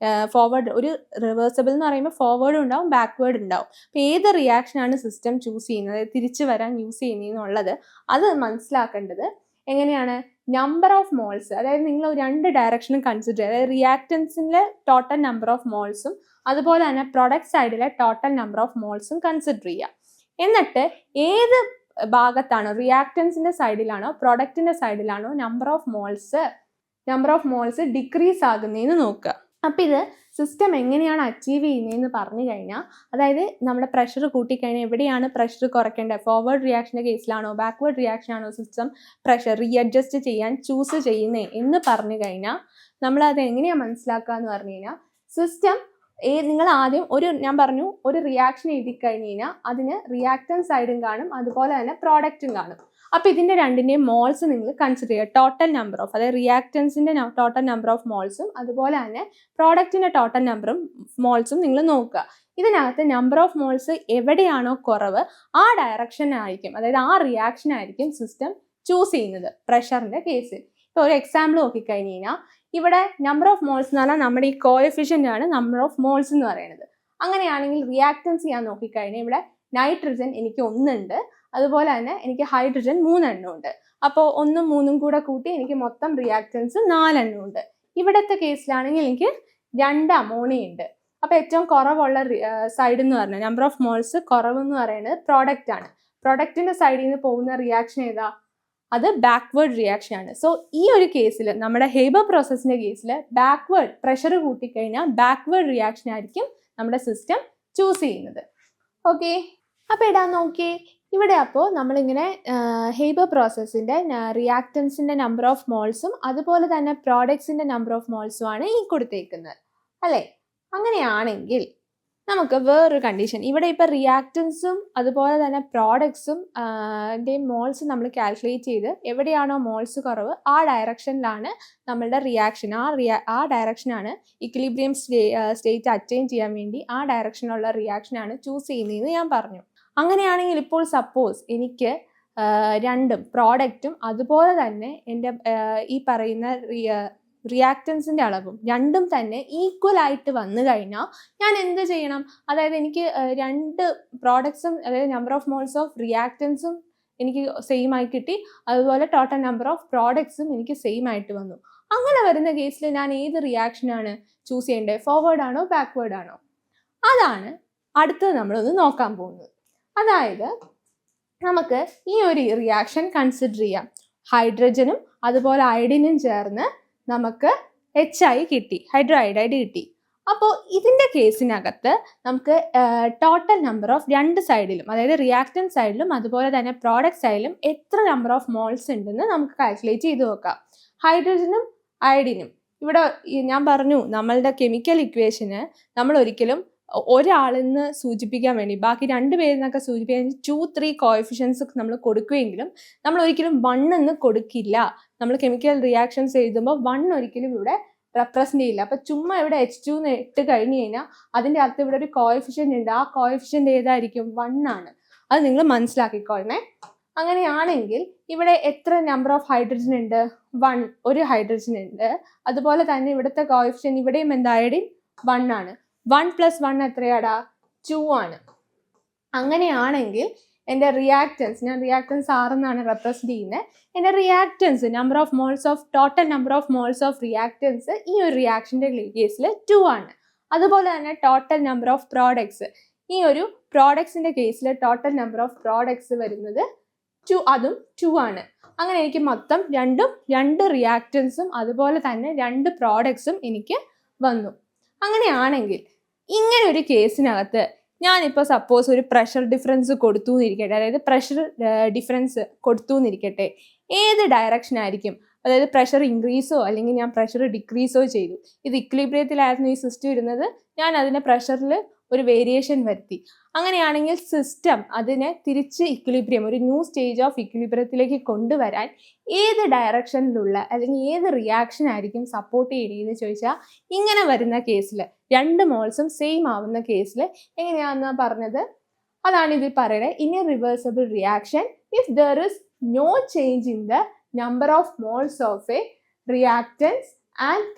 ഫോർവേഡ്, ഒരു റിവേഴ്സിബിൾ എന്ന് പറയുമ്പോൾ ഫോർവേഡ് ഉണ്ടാവും ബാക്ക്വേർഡ് ഉണ്ടാവും. അപ്പോൾ ഏത് റിയാക്ഷനാണ് സിസ്റ്റം ചൂസ് ചെയ്യുന്നത്, തിരിച്ചു വരാൻ യൂസ് ചെയ്യുന്നതെന്നുള്ളത് അത് മനസ്സിലാക്കേണ്ടത് എങ്ങനെയാണ്, നമ്പർ ഓഫ് മോൾസ്, അതായത് നിങ്ങൾ രണ്ട് ഡയറക്ഷനും കൺസിഡർ ചെയ്യുക, അതായത് റിയാക്റ്റൻസിൻ്റെ ടോട്ടൽ നമ്പർ ഓഫ് മോൾസും അതുപോലെ തന്നെ പ്രൊഡക്റ്റ് സൈഡിലെ ടോട്ടൽ നമ്പർ ഓഫ് മോൾസും കൺസിഡർ ചെയ്യുക. എന്നിട്ട് ഏത് ഭാഗത്താണോ, റിയാക്റ്റൻസിന്റെ സൈഡിലാണോ പ്രൊഡക്റ്റിന്റെ സൈഡിലാണോ നമ്പർ ഓഫ് മോൾസ് ഡിക്രീസ് ആകുന്നതെന്ന് നോക്കുക. അപ്പം ഇത് സിസ്റ്റം എങ്ങനെയാണ് അച്ചീവ് ചെയ്യുന്നതെന്ന് പറഞ്ഞു കഴിഞ്ഞാൽ, അതായത് നമ്മുടെ പ്രഷർ കൂട്ടിക്കഴിഞ്ഞാൽ എവിടെയാണ് പ്രഷർ കുറയ്ക്കേണ്ടത്, ഫോർവേഡ് റിയാക്ഷൻ്റെ കേസിലാണോ ബാക്ക്വേർഡ് റിയാക്ഷൻ ആണോ സിസ്റ്റം പ്രഷർ റീഅഡ്ജസ്റ്റ് ചെയ്യാൻ ചൂസ് ചെയ്യുന്നത് എന്ന് പറഞ്ഞു കഴിഞ്ഞാൽ നമ്മളത് എങ്ങനെയാണ് മനസ്സിലാക്കുക എന്ന് പറഞ്ഞു കഴിഞ്ഞാൽ, സിസ്റ്റം നിങ്ങൾ ആദ്യം ഞാൻ പറഞ്ഞു ഒരു റിയാക്ഷൻ എഴുതി കഴിഞ്ഞ് കഴിഞ്ഞാൽ അതിന് റിയാക്റ്റൻസ് സൈഡും കാണും അതുപോലെ തന്നെ പ്രോഡക്റ്റും കാണും. അപ്പോൾ ഇതിൻ്റെ രണ്ടിൻ്റെയും മോൾസ് നിങ്ങൾ കൺസിഡർ ചെയ്യുക. ടോട്ടൽ നമ്പർ ഓഫ്, അതായത് റിയാക്റ്റൻസിൻ്റെ ടോട്ടൽ നമ്പർ ഓഫ് മോൾസും അതുപോലെ തന്നെ പ്രോഡക്റ്റിൻ്റെ ടോട്ടൽ നമ്പറും മോൾസും നിങ്ങൾ നോക്കുക. ഇതിനകത്ത് നമ്പർ ഓഫ് മോൾസ് എവിടെയാണോ കുറവ് ആ ഡയറക്ഷനായിരിക്കും, അതായത് ആ റിയാക്ഷൻ ആയിരിക്കും സിസ്റ്റം ചൂസ് ചെയ്യുന്നത് പ്രഷറിൻ്റെ കേസിൽ. ഇപ്പോൾ ഒരു എക്സാമ്പിൾ നോക്കിക്കഴിഞ്ഞ് കഴിഞ്ഞാൽ ഇവിടെ നമ്പർ ഓഫ് മോൾസ് എന്ന് പറഞ്ഞാൽ നമ്മുടെ ഈ കോഎഫിഷ്യൻ്റ് ആണ് നമ്പർ ഓഫ് മോൾസ് എന്ന് പറയുന്നത്. അങ്ങനെയാണെങ്കിൽ റിയാക്റ്റൻസ് ചെയ്യാൻ നോക്കിക്കഴിഞ്ഞാൽ ഇവിടെ നൈട്രജൻ എനിക്ക് 1 ഉണ്ട്, അതുപോലെ തന്നെ എനിക്ക് ഹൈഡ്രജൻ 3 എണ്ണം ഉണ്ട്. അപ്പോൾ 1ഉം 3ഉം കൂടെ കൂട്ടി എനിക്ക് മൊത്തം റിയാക്റ്റൻസ് 4 എണ്ണം ഉണ്ട്. ഇവിടുത്തെ കേസിലാണെങ്കിൽ എനിക്ക് 2 അമോണിയ ഉണ്ട്. അപ്പോൾ ഏറ്റവും കുറവുള്ള സൈഡ് എന്ന് പറഞ്ഞാൽ നമ്പർ ഓഫ് മോൾസ് കുറവെന്ന് പറയുന്നത് പ്രോഡക്റ്റ് ആണ്. പ്രൊഡക്റ്റിൻ്റെ സൈഡിൽ നിന്ന് പോകുന്ന റിയാക്ഷൻ ഏതാ, അത് ബാക്ക്വേർഡ് റിയാക്ഷൻ ആണ്. സോ ഈ ഒരു കേസിൽ നമ്മുടെ ഹേബർ പ്രോസസ്സിന്റെ കേസിൽ ബാക്ക്വേർഡ് പ്രഷർ കൂട്ടിക്കഴിഞ്ഞാൽ ബാക്ക്വേർഡ് റിയാക്ഷൻ ആയിരിക്കും നമ്മുടെ സിസ്റ്റം ചൂസ് ചെയ്യുന്നത്. ഓക്കെ, അപ്പോൾ ഇടാൻ നോക്കിയേ ഇവിടെ. അപ്പോൾ നമ്മളിങ്ങനെ ഹേബർ പ്രോസസ്സിന്റെ റിയാക്റ്റൻസിന്റെ നമ്പർ ഓഫ് മോൾസും അതുപോലെ തന്നെ പ്രോഡക്ട്സിന്റെ നമ്പർ ഓഫ് മോൾസും ആണ് ഈ കൊടുത്തേക്കുന്നത് അല്ലേ. അങ്ങനെയാണെങ്കിൽ നമുക്ക് വേറൊരു കണ്ടീഷൻ, ഇവിടെ ഇപ്പോൾ റിയാക്റ്റൻസും അതുപോലെ തന്നെ പ്രോഡക്ട്സും മോൾസ് നമ്മൾ കാൽക്കുലേറ്റ് ചെയ്ത് എവിടെയാണോ മോൾസ് കുറവ് ആ ഡയറക്ഷനിലാണ് നമ്മളുടെ റിയാക്ഷൻ, ആ ഡയറക്ഷനാണ് ഇക്വിലിബ്രിയം സ്റ്റേറ്റ് അറ്റൈൻ ചെയ്യാൻ വേണ്ടി ആ ഡയറക്ഷനിലുള്ള റിയാക്ഷനാണ് ചൂസ് ചെയ്യുന്നതെന്ന് ഞാൻ പറഞ്ഞു. അങ്ങനെയാണെങ്കിൽ ഇപ്പോൾ സപ്പോസ് എനിക്ക് രണ്ടും പ്രോഡക്റ്റും അതുപോലെ തന്നെ എൻ്റെ ഈ പറയുന്ന റിയാക്റ്റൻസിൻ്റെ അളവും രണ്ടും തന്നെ ഈക്വൽ ആയിട്ട് വന്നു കഴിഞ്ഞാൽ ഞാൻ എന്ത് ചെയ്യണം, അതായത് എനിക്ക് രണ്ട് പ്രോഡക്ട്സും അതായത് നമ്പർ ഓഫ് മോൾസ് ഓഫ് റിയാക്റ്റൻസും എനിക്ക് സെയിം ആയി കിട്ടി, അതുപോലെ ടോട്ടൽ നമ്പർ ഓഫ് പ്രോഡക്ട്സും എനിക്ക് സെയിം ആയിട്ട് വന്നു. അങ്ങനെ വരുന്ന കേസിൽ ഞാൻ ഏത് റിയാക്ഷനാണ് ചൂസ് ചെയ്യേണ്ടത്, ഫോർവേഡ് ആണോ ബാക്ക്വേർഡ് ആണോ? അതാണ് അടുത്തത് നമ്മളൊന്ന് നോക്കാൻ പോകുന്നത്. അതായത് നമുക്ക് ഈ ഒരു റിയാക്ഷൻ കൺസിഡർ ചെയ്യാം. ഹൈഡ്രജനും അതുപോലെ അയഡിനും ചേർന്ന് നമുക്ക് HI കിട്ടി, ഹൈഡ്രോ അയഡൈഡ് കിട്ടി. അപ്പോൾ ഇതിൻ്റെ കേസിനകത്ത് നമുക്ക് ടോട്ടൽ നമ്പർ ഓഫ് രണ്ട് സൈഡിലും, അതായത് റിയാക്റ്റൻ സൈഡിലും അതുപോലെ തന്നെ പ്രോഡക്റ്റ് സൈഡിലും എത്ര നമ്പർ ഓഫ് മോൾസ് ഉണ്ടെന്ന് നമുക്ക് കാൽക്കുലേറ്റ് ചെയ്ത് നോക്കാം. ഹൈഡ്രജനും അയഡിനും ഇവിടെ ഞാൻ പറഞ്ഞു നമ്മളുടെ കെമിക്കൽ ഇക്വേഷന് നമ്മൾ ഒരിക്കലും ഒരാളെന്ന് സൂചിപ്പിക്കാൻ വേണ്ടി ബാക്കി 2 പേരെന്നൊക്കെ സൂചിപ്പിക്കാൻ 2, 3 കോഎഫിഷ്യൻസ് നമ്മൾ കൊടുക്കുമെങ്കിലും നമ്മൾ ഒരിക്കലും 1 എന്ന് കൊടുക്കില്ല. നമ്മൾ കെമിക്കൽ റിയാക്ഷൻസ് എഴുതുമ്പോൾ 1 ഒരിക്കലും ഇവിടെ റെപ്രസെൻ്റ് ചെയ്യില്ല. അപ്പം ചുമ്മാ ഇവിടെ H2 എന്ന് ഇട്ട് കഴിഞ്ഞ് കഴിഞ്ഞാൽ അതിൻ്റെ അകത്ത് ഇവിടെ ഒരു കോഎഫിഷ്യൻ്റ് ഉണ്ട്. ആ കോഎഫിഷ്യൻ്റ് ഏതായിരിക്കും? 1 ആണ്. അത് നിങ്ങൾ മനസ്സിലാക്കിക്കോളണേ. അങ്ങനെയാണെങ്കിൽ ഇവിടെ എത്ര നമ്പർ ഓഫ് ഹൈഡ്രജൻ ഉണ്ട്? 1, ഒരു ഹൈഡ്രജൻ ഉണ്ട്. അതുപോലെ തന്നെ ഇവിടുത്തെ കോഎഫിഷ്യന്റ് ഇവിടെയും എന്തായാലും 1 ആണ്. 1 + 1 എത്രയാടാ? 2 ആണ്. അങ്ങനെയാണെങ്കിൽ എൻ്റെ റിയാക്റ്റൻസ്, ഞാൻ റിയാക്റ്റൻസ് R എന്നാണ് റെപ്രസെന്റ് ചെയ്യുന്നത്. എൻ്റെ reactance total number of moles of reactance ഈ ഒരു റിയാക്ഷൻ്റെ കേസിൽ 2 ആണ്. അതുപോലെ തന്നെ ടോട്ടൽ നമ്പർ ഓഫ് പ്രോഡക്ട്സ്, ഈ ഒരു പ്രോഡക്ട്സിന്റെ കേസിൽ ടോട്ടൽ നമ്പർ ഓഫ് പ്രോഡക്ട്സ് വരുന്നത് 2, അതും 2 ആണ്. അങ്ങനെ എനിക്ക് മൊത്തം 2 റിയാക്റ്റൻസും അതുപോലെ തന്നെ 2 പ്രോഡക്ട്സും എനിക്ക് വന്നു. അങ്ങനെയാണെങ്കിൽ ഇങ്ങനെ ഒരു കേസിനകത്ത് ഞാനിപ്പോൾ സപ്പോസ് ഒരു പ്രഷർ ഡിഫറൻസ് കൊടുത്തു എന്നിരിക്കട്ടെ, അതായത് പ്രഷർ ഡിഫറൻസ് കൊടുത്തു എന്നിരിക്കട്ടെ, ഏത് ഡയറക്ഷൻ ആയിരിക്കും? അതായത് പ്രഷർ ഇൻക്രീസോ അല്ലെങ്കിൽ ഞാൻ പ്രഷർ ഡിക്രീസോ ചെയ്തു, ഇത് ഇക്വിലിബ്രിയത്തിലായിരുന്നു ഈ സിസ്റ്റം ഇരുന്നത്, ഞാൻ അതിൻ്റെ പ്രഷറിൽ ഒരു വേരിയേഷൻ വരുത്തി. അങ്ങനെയാണെങ്കിൽ സിസ്റ്റം അതിനെ തിരിച്ച് ഇക്വിലിബ്രിയം, ഒരു ന്യൂ സ്റ്റേജ് ഓഫ് ഇക്വിലിബ്രിയത്തിലേക്ക് കൊണ്ടുവരാൻ ഏത് ഡയറക്ഷനിലുള്ള അല്ലെങ്കിൽ ഏത് റിയാക്ഷൻ ആയിരിക്കും സപ്പോർട്ട് ചെയ്യണമെന്ന് ചോദിച്ചാൽ, ഇങ്ങനെ വരുന്ന കേസിൽ 2 മോൾസും സെയിം ആവുന്ന കേസിൽ എങ്ങനെയാണെന്നാണ് പറഞ്ഞത്. അതാണ് ഇതിൽ പറയുന്നത്. In a reversible reaction if there is no change in the number of moles of a reactants and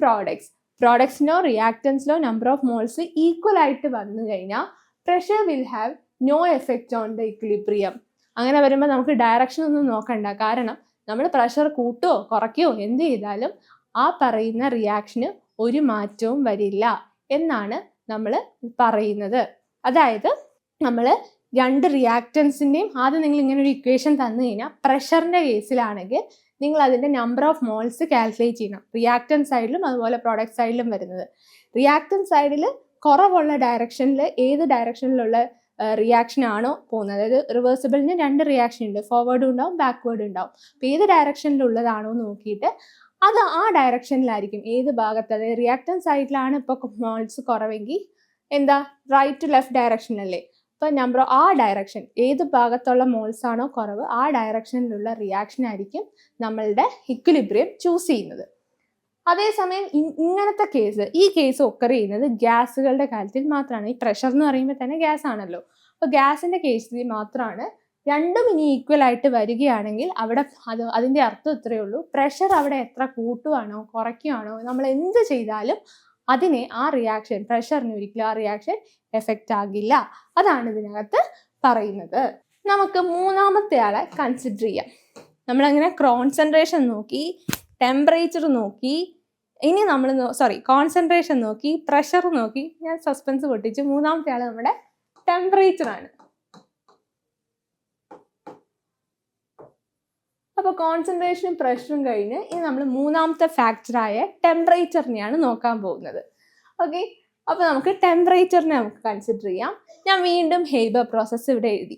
പ്രോഡക്ട്സിനോ റിയാക്റ്റൻസിലോ നമ്പർ ഓഫ് മോൾസ് ഈക്വൽ ആയിട്ട് വന്നു കഴിഞ്ഞാൽ pressure will have no effect on the equilibrium. അങ്ങനെ വരുമ്പോൾ നമുക്ക് ഡയറക്ഷൻ ഒന്നും നോക്കണ്ട, കാരണം നമ്മൾ പ്രഷർ കൂട്ടുകയോ കുറയ്ക്കുകയോ എന്ത് ചെയ്താലും ആ പറയുന്ന റിയാക്ഷന് ഒരു മാറ്റവും വരില്ല എന്നാണ് നമ്മൾ പറയുന്നത്. അതായത് നമ്മൾ 2 റിയാക്റ്റൻസിൻ്റെയും ആദ്യം നിങ്ങൾ ഇങ്ങനെ ഒരു ഇക്വേഷൻ തന്നു കഴിഞ്ഞാൽ, പ്രഷറിൻ്റെ കേസിലാണെങ്കിൽ നിങ്ങൾ അതിൻ്റെ നമ്പർ ഓഫ് മോൾസ് കാൽക്കുലേറ്റ് ചെയ്യണം, റിയാക്റ്റൻസ് സൈഡിലും അതുപോലെ പ്രോഡക്റ്റ് സൈഡിലും വരുന്നത്. റിയാക്റ്റൻസ് സൈഡിൽ കുറവുള്ള ഡയറക്ഷനിൽ ഏത് ഡയറക്ഷനിലുള്ള റിയാക്ഷൻ ആണോ പോകുന്നത്, അതായത് റിവേഴ്സിബിളിന് 2 റിയാക്ഷൻ ഉണ്ട്, ഫോർവേഡും ഉണ്ടാവും ബാക്ക്വേർഡും ഉണ്ടാവും. അപ്പോൾ ഏത് ഡയറക്ഷനിലുള്ളതാണോ നോക്കിയിട്ട് അത് ആ ഡയറക്ഷനിലായിരിക്കും, ഏത് ഭാഗത്ത്, അതായത് റിയാക്റ്റൻസ് സൈഡിലാണ് ഇപ്പോൾ മോൾസ് കുറവെങ്കിൽ എന്താ റൈറ്റ് ടു ലെഫ്റ്റ് ഡയറക്ഷനല്ലേ, അപ്പോൾ ആ ഡയറക്ഷൻ ഏത് ഭാഗത്തുള്ള മോൾസ് ആണോ കുറവ് ആ ഡയറക്ഷനിലുള്ള റിയാക്ഷൻ ആയിരിക്കും നമ്മളുടെ ഇക്വിലിബ്രിയം ചൂസ് ചെയ്യുന്നത്. അതേസമയം ഇങ്ങനത്തെ ഈ കേസ് ഒക്കർ ചെയ്യുന്നത് ഗ്യാസുകളുടെ കാര്യത്തിൽ മാത്രമാണ്. ഈ പ്രഷർ എന്ന് പറയുമ്പോൾ തന്നെ ഗ്യാസ് ആണല്ലോ. അപ്പോൾ ഗ്യാസിൻ്റെ കേസിൽ മാത്രമാണ് 2 ഇനി ഈക്വൽ ആയിട്ട് വരികയാണെങ്കിൽ അവിടെ അതിൻ്റെ അർത്ഥം ഇത്രയേ ഉള്ളൂ, പ്രഷർ അവിടെ എത്ര കൂട്ടുവാണോ കുറയ്ക്കുകയാണോ നമ്മൾ എന്ത് ചെയ്താലും അതിനെ ആ റിയാക്ഷൻ, പ്രഷറിന് ഒരിക്കലും ആ റിയാക്ഷൻ എഫക്റ്റ് ആകില്ല. അതാണ് ഇതിനകത്ത് പറയുന്നത്. നമുക്ക് മൂന്നാമത്തെ ആളെ കൺസിഡർ ചെയ്യാം. നമ്മളങ്ങനെ കോൺസെൻട്രേഷൻ നോക്കി, ടെമ്പറേച്ചർ നോക്കി, ഇനി നമ്മൾ കോൺസെൻട്രേഷൻ നോക്കി, പ്രഷർ നോക്കി, ഞാൻ സസ്പെൻസ് പൊട്ടിച്ച്. മൂന്നാമത്തെ ആൾ നമ്മുടെ ടെമ്പറേച്ചറാണ്. അപ്പോൾ കോൺസെൻട്രേഷനും പ്രഷറും കഴിഞ്ഞ് ഇനി നമ്മൾ മൂന്നാമത്തെ ഫാക്ടറായ ടെമ്പറേച്ചറിനെയാണ് നോക്കാൻ പോകുന്നത്. ഓക്കെ, അപ്പോൾ നമുക്ക് ടെമ്പറേച്ചറിനെ നമുക്ക് കൺസിഡർ ചെയ്യാം. ഞാൻ വീണ്ടും ഹെയ്ബർ പ്രോസസ്സ് ഇവിടെ എഴുതി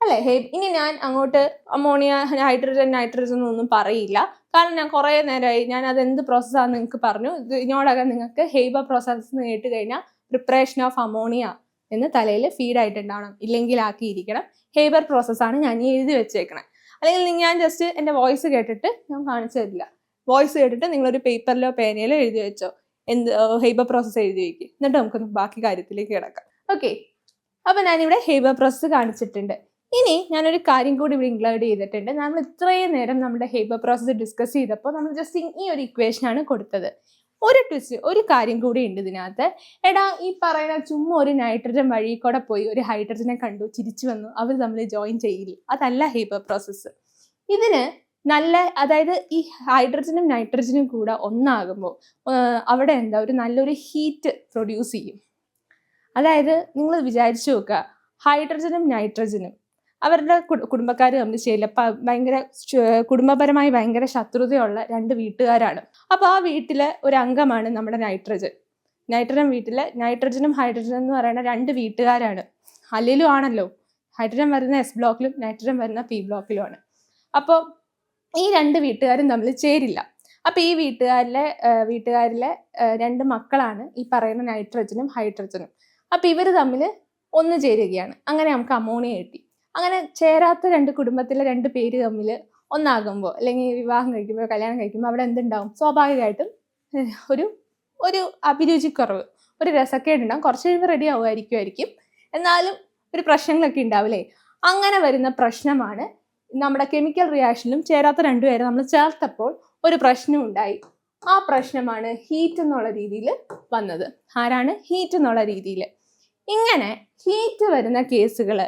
അല്ലേ. ഇനി ഞാൻ അങ്ങോട്ട് അമോണിയ, നൈട്രജൻ ഒന്നും പറയില്ല, കാരണം ഞാൻ കുറേ നേരമായി ഞാൻ അതെന്ത് പ്രോസസ്സാണെന്ന് നിങ്ങൾക്ക് പറഞ്ഞു. ഇതിനോടകം നിങ്ങൾക്ക് ഹെയ്ബർ പ്രോസസ്സ് എന്ന് കേട്ട് കഴിഞ്ഞാൽ പ്രിപ്പറേഷൻ ഓഫ് അമോണിയ എന്ന് തലയിൽ ഫീഡായിട്ടുണ്ടാവണം, ഇല്ലെങ്കിൽ ആക്കിയിരിക്കണം. ഹെയ്ബർ പ്രോസസ്സാണ് ഞാൻ ഈ എഴുതി വെച്ചേക്കണം. അല്ലെങ്കിൽ ഞാൻ ജസ്റ്റ് എൻ്റെ വോയിസ് കേട്ടിട്ട് ഞാൻ കാണിച്ചു തരില്ല. വോയിസ് കേട്ടിട്ട് നിങ്ങളൊരു പേപ്പറിലോ പേനയിലോ എഴുതി വെച്ചോ, ഹെയ്ബർ പ്രോസസ്സ് എഴുതി വയ്ക്കും, എന്നിട്ട് നമുക്ക് ബാക്കി കാര്യത്തിലേക്ക് കിടക്കാം. ഓക്കെ, അപ്പോൾ ഞാനിവിടെ ഹെയ്ബർ പ്രോസസ്സ് കാണിച്ചിട്ടുണ്ട്. ഇനി ഞാനൊരു കാര്യം കൂടി ഇവിടെ ഇൻക്ലൂഡ് ചെയ്തിട്ടുണ്ട്. നമ്മൾ ഇത്രയും നേരം നമ്മുടെ ഹെയ്ബർ പ്രോസസ്സ് ഡിസ്കസ് ചെയ്തപ്പോൾ നമ്മൾ ജസ്റ്റ് ഈ ഒരു ഇക്വേഷനാണ് കൊടുത്തത്. ഒരു കാര്യം കൂടി ഉണ്ട് ഇതിനകത്ത്. എടാ, ഈ പറയുന്ന ചുമ്മാ ഒരു നൈട്രജൻ വഴി കൂടെ പോയി ഒരു ഹൈഡ്രജനെ കണ്ടു ചിരിച്ചു വന്നു, അവർ തമ്മിൽ ജോയിൻ ചെയ്യില്ല, അതല്ല ഹെയ്ബർ പ്രോസസ്സ്. ഇതിന് അതായത് ഈ ഹൈഡ്രജനും നൈട്രജനും കൂടെ ഒന്നാകുമ്പോൾ അവിടെ ഒരു നല്ലൊരു ഹീറ്റ് പ്രൊഡ്യൂസ് ചെയ്യും. അതായത് നിങ്ങൾ വിചാരിച്ചു നോക്കുക, ഹൈഡ്രജനും നൈട്രജനും അവരുടെ കുടുംബക്കാർ തമ്മിൽ ചെയ്യില്ല, ഭയങ്കര കുടുംബപരമായി ഭയങ്കര ശത്രുതയുള്ള 2 വീട്ടുകാരാണ്. അപ്പോൾ ആ വീട്ടിലെ ഒരു അംഗമാണ് നമ്മുടെ നൈട്രജൻ വീട്ടിലെ നൈട്രജനും ഹൈഡ്രജനും എന്ന് പറയുന്ന 2 വീട്ടുകാരാണ്. അല്ലെങ്കിലും ആണല്ലോ, ഹൈഡ്രജൻ വരുന്ന S ബ്ലോക്കിലും നൈട്രജൻ വരുന്ന P ബ്ലോക്കിലുമാണ്. അപ്പോൾ ഈ 2 വീട്ടുകാരും തമ്മിൽ ചേരില്ല. അപ്പോൾ ഈ വീട്ടുകാരിലെ 2 മക്കളാണ് ഈ പറയുന്ന നൈട്രജനും ഹൈഡ്രജനും. അപ്പോൾ ഇവർ തമ്മിൽ ഒന്ന് ചേരുകയാണ്. അങ്ങനെ നമുക്ക് അമോണിയ കിട്ടി. അങ്ങനെ ചേരാത്ത 2 കുടുംബത്തിലെ 2 പേര് തമ്മിൽ ഒന്നാകുമ്പോൾ അല്ലെങ്കിൽ വിവാഹം കഴിക്കുമ്പോൾ കല്യാണം കഴിക്കുമ്പോൾ അവിടെ എന്തുണ്ടാവും? സ്വാഭാവികമായിട്ടും ഒരു അഭിരുചിക്കുറവ്, ഒരു രസക്കേടുണ്ടാവും. കുറച്ച് കഴിയുമ്പോൾ റെഡി ആവുമായിരിക്കും, എന്നാലും ഒരു പ്രശ്നങ്ങളൊക്കെ ഉണ്ടാവില്ലേ? അങ്ങനെ വരുന്ന പ്രശ്നമാണ് നമ്മുടെ കെമിക്കൽ റിയാക്ഷനിലും ചേരാത്ത രണ്ടുപേരെ നമ്മൾ ചേർത്തപ്പോൾ ഒരു പ്രശ്നം ഉണ്ടായി. ആ പ്രശ്നമാണ് ഹീറ്റ് എന്നുള്ള രീതിയിൽ വന്നത്. ആരാണ്? ഹീറ്റ് എന്നുള്ള രീതിയിൽ. ഇങ്ങനെ ഹീറ്റ് വരുന്ന കേസുകൾ,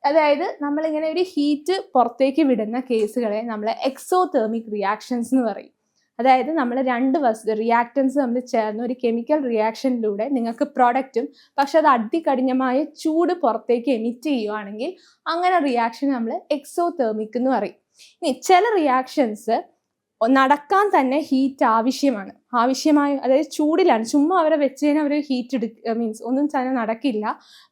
അതായത് നമ്മളിങ്ങനെ ഒരു ഹീറ്റ് പുറത്തേക്ക് വിടുന്ന കേസുകളെ നമ്മൾ എക്സോതെർമിക് റിയാക്ഷൻസ് എന്ന് പറയും. അതായത് നമ്മൾ രണ്ട് റിയാക്റ്റൻസ് തമ്മിൽ ചേർന്ന് ഒരു കെമിക്കൽ റിയാക്ഷനിലൂടെ നിങ്ങൾക്ക് പ്രൊഡക്റ്റും പക്ഷെ അത് അതികഠിനമായ ചൂട് പുറത്തേക്ക് എമിറ്റ് ചെയ്യുവാണെങ്കിൽ അങ്ങനെ റിയാക്ഷൻ നമ്മൾ എക്സോതെർമിക് എന്ന് പറയും. ഇനി ചില റിയാക്ഷൻസ് നടക്കാൻ തന്നെ ഹീറ്റ് ആവശ്യമായ, അതായത് ചൂടിലാണ്, ചുമ്മാ അവരെ വെച്ച് കഴിഞ്ഞാൽ അവർ ഹീറ്റ് മീൻസ് ഒന്നും തന്നെ നടക്കില്ല.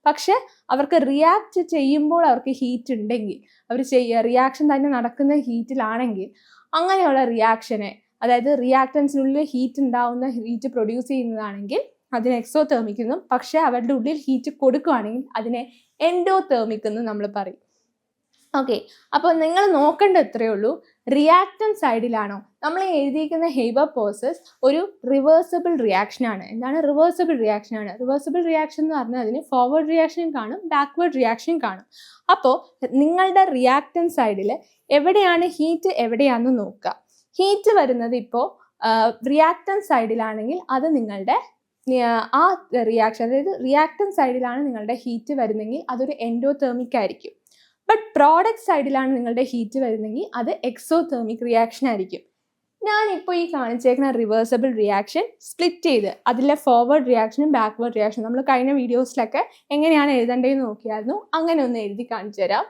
പക്ഷെ അവർക്ക് റിയാക്ട് ചെയ്യുമ്പോൾ അവർക്ക് ഹീറ്റ് ഉണ്ടെങ്കിൽ, അവർ റിയാക്ഷൻ തന്നെ നടക്കുന്ന ഹീറ്റിലാണെങ്കിൽ അങ്ങനെയുള്ള റിയാക്ഷനെ, അതായത് റിയാക്ടൻസിനുള്ളിൽ ഹീറ്റ് ഉണ്ടാവുന്ന, ഹീറ്റ് പ്രൊഡ്യൂസ് ചെയ്യുന്നതാണെങ്കിൽ അതിനെ എക്സോതെർമിക് എന്നും, പക്ഷെ അവരുടെ ഉള്ളിൽ ഹീറ്റ് കൊടുക്കുകയാണെങ്കിൽ അതിനെ എൻഡോതെർമിക് എന്നും നമ്മൾ പറയും. ഓക്കെ, അപ്പോൾ നിങ്ങൾ നോക്കേണ്ട ഇത്രയേ ഉള്ളൂ, റിയാക്ടൻ സൈഡിലാണോ നമ്മൾ എഴുതിയിരിക്കുന്ന ഹെയ്ബർ പ്രോസസ് ഒരു റിവേഴ്സിബിൾ റിയാക്ഷൻ ആണ്. എന്താണ് റിവേഴ്സിബിൾ റിയാക്ഷൻ ആണ്? റിവേഴ്സിബിൾ റിയാക്ഷൻ എന്ന് പറഞ്ഞാൽ അതിന് ഫോർവേഡ് റിയാക്ഷനും കാണും, ബാക്ക്വേർഡ് റിയാക്ഷനും കാണും. അപ്പോൾ നിങ്ങളുടെ റിയാക്ടൻ സൈഡിൽ എവിടെയാണ് ഹീറ്റ്, എവിടെയാണെന്ന് നോക്കുക. ഹീറ്റ് വരുന്നത് ഇപ്പോൾ റിയാക്ടൻ സൈഡിലാണെങ്കിൽ അത് നിങ്ങളുടെ ആ റിയാക്ഷൻ, അതായത് റിയാക്ടൻ സൈഡിലാണ് നിങ്ങളുടെ ഹീറ്റ് വരുന്നെങ്കിൽ അതൊരു എൻഡോതെർമിക് ആയിരിക്കും. ബട്ട് പ്രോഡക്റ്റ് സൈഡിലാണ് നിങ്ങളുടെ ഹീറ്റ് വരുന്നെങ്കിൽ അത് എക്സോതെർമിക് റിയാക്ഷൻ ആയിരിക്കും. ഞാനിപ്പോൾ ഈ കാണിച്ചേക്കുന്ന റിവേഴ്സിബിൾ റിയാക്ഷൻ സ്പ്ലിറ്റ് ചെയ്ത് അതിലെ ഫോർവേഡ് റിയാക്ഷനും ബാക്ക്വേർഡ് റിയാക്ഷനും നമ്മൾ കഴിഞ്ഞ വീഡിയോസിലൊക്കെ എങ്ങനെയാണ് എഴുതേണ്ടതെന്ന് നോക്കിയായിരുന്നു. അങ്ങനെ ഒന്ന് എഴുതി കാണിച്ചു തരാം.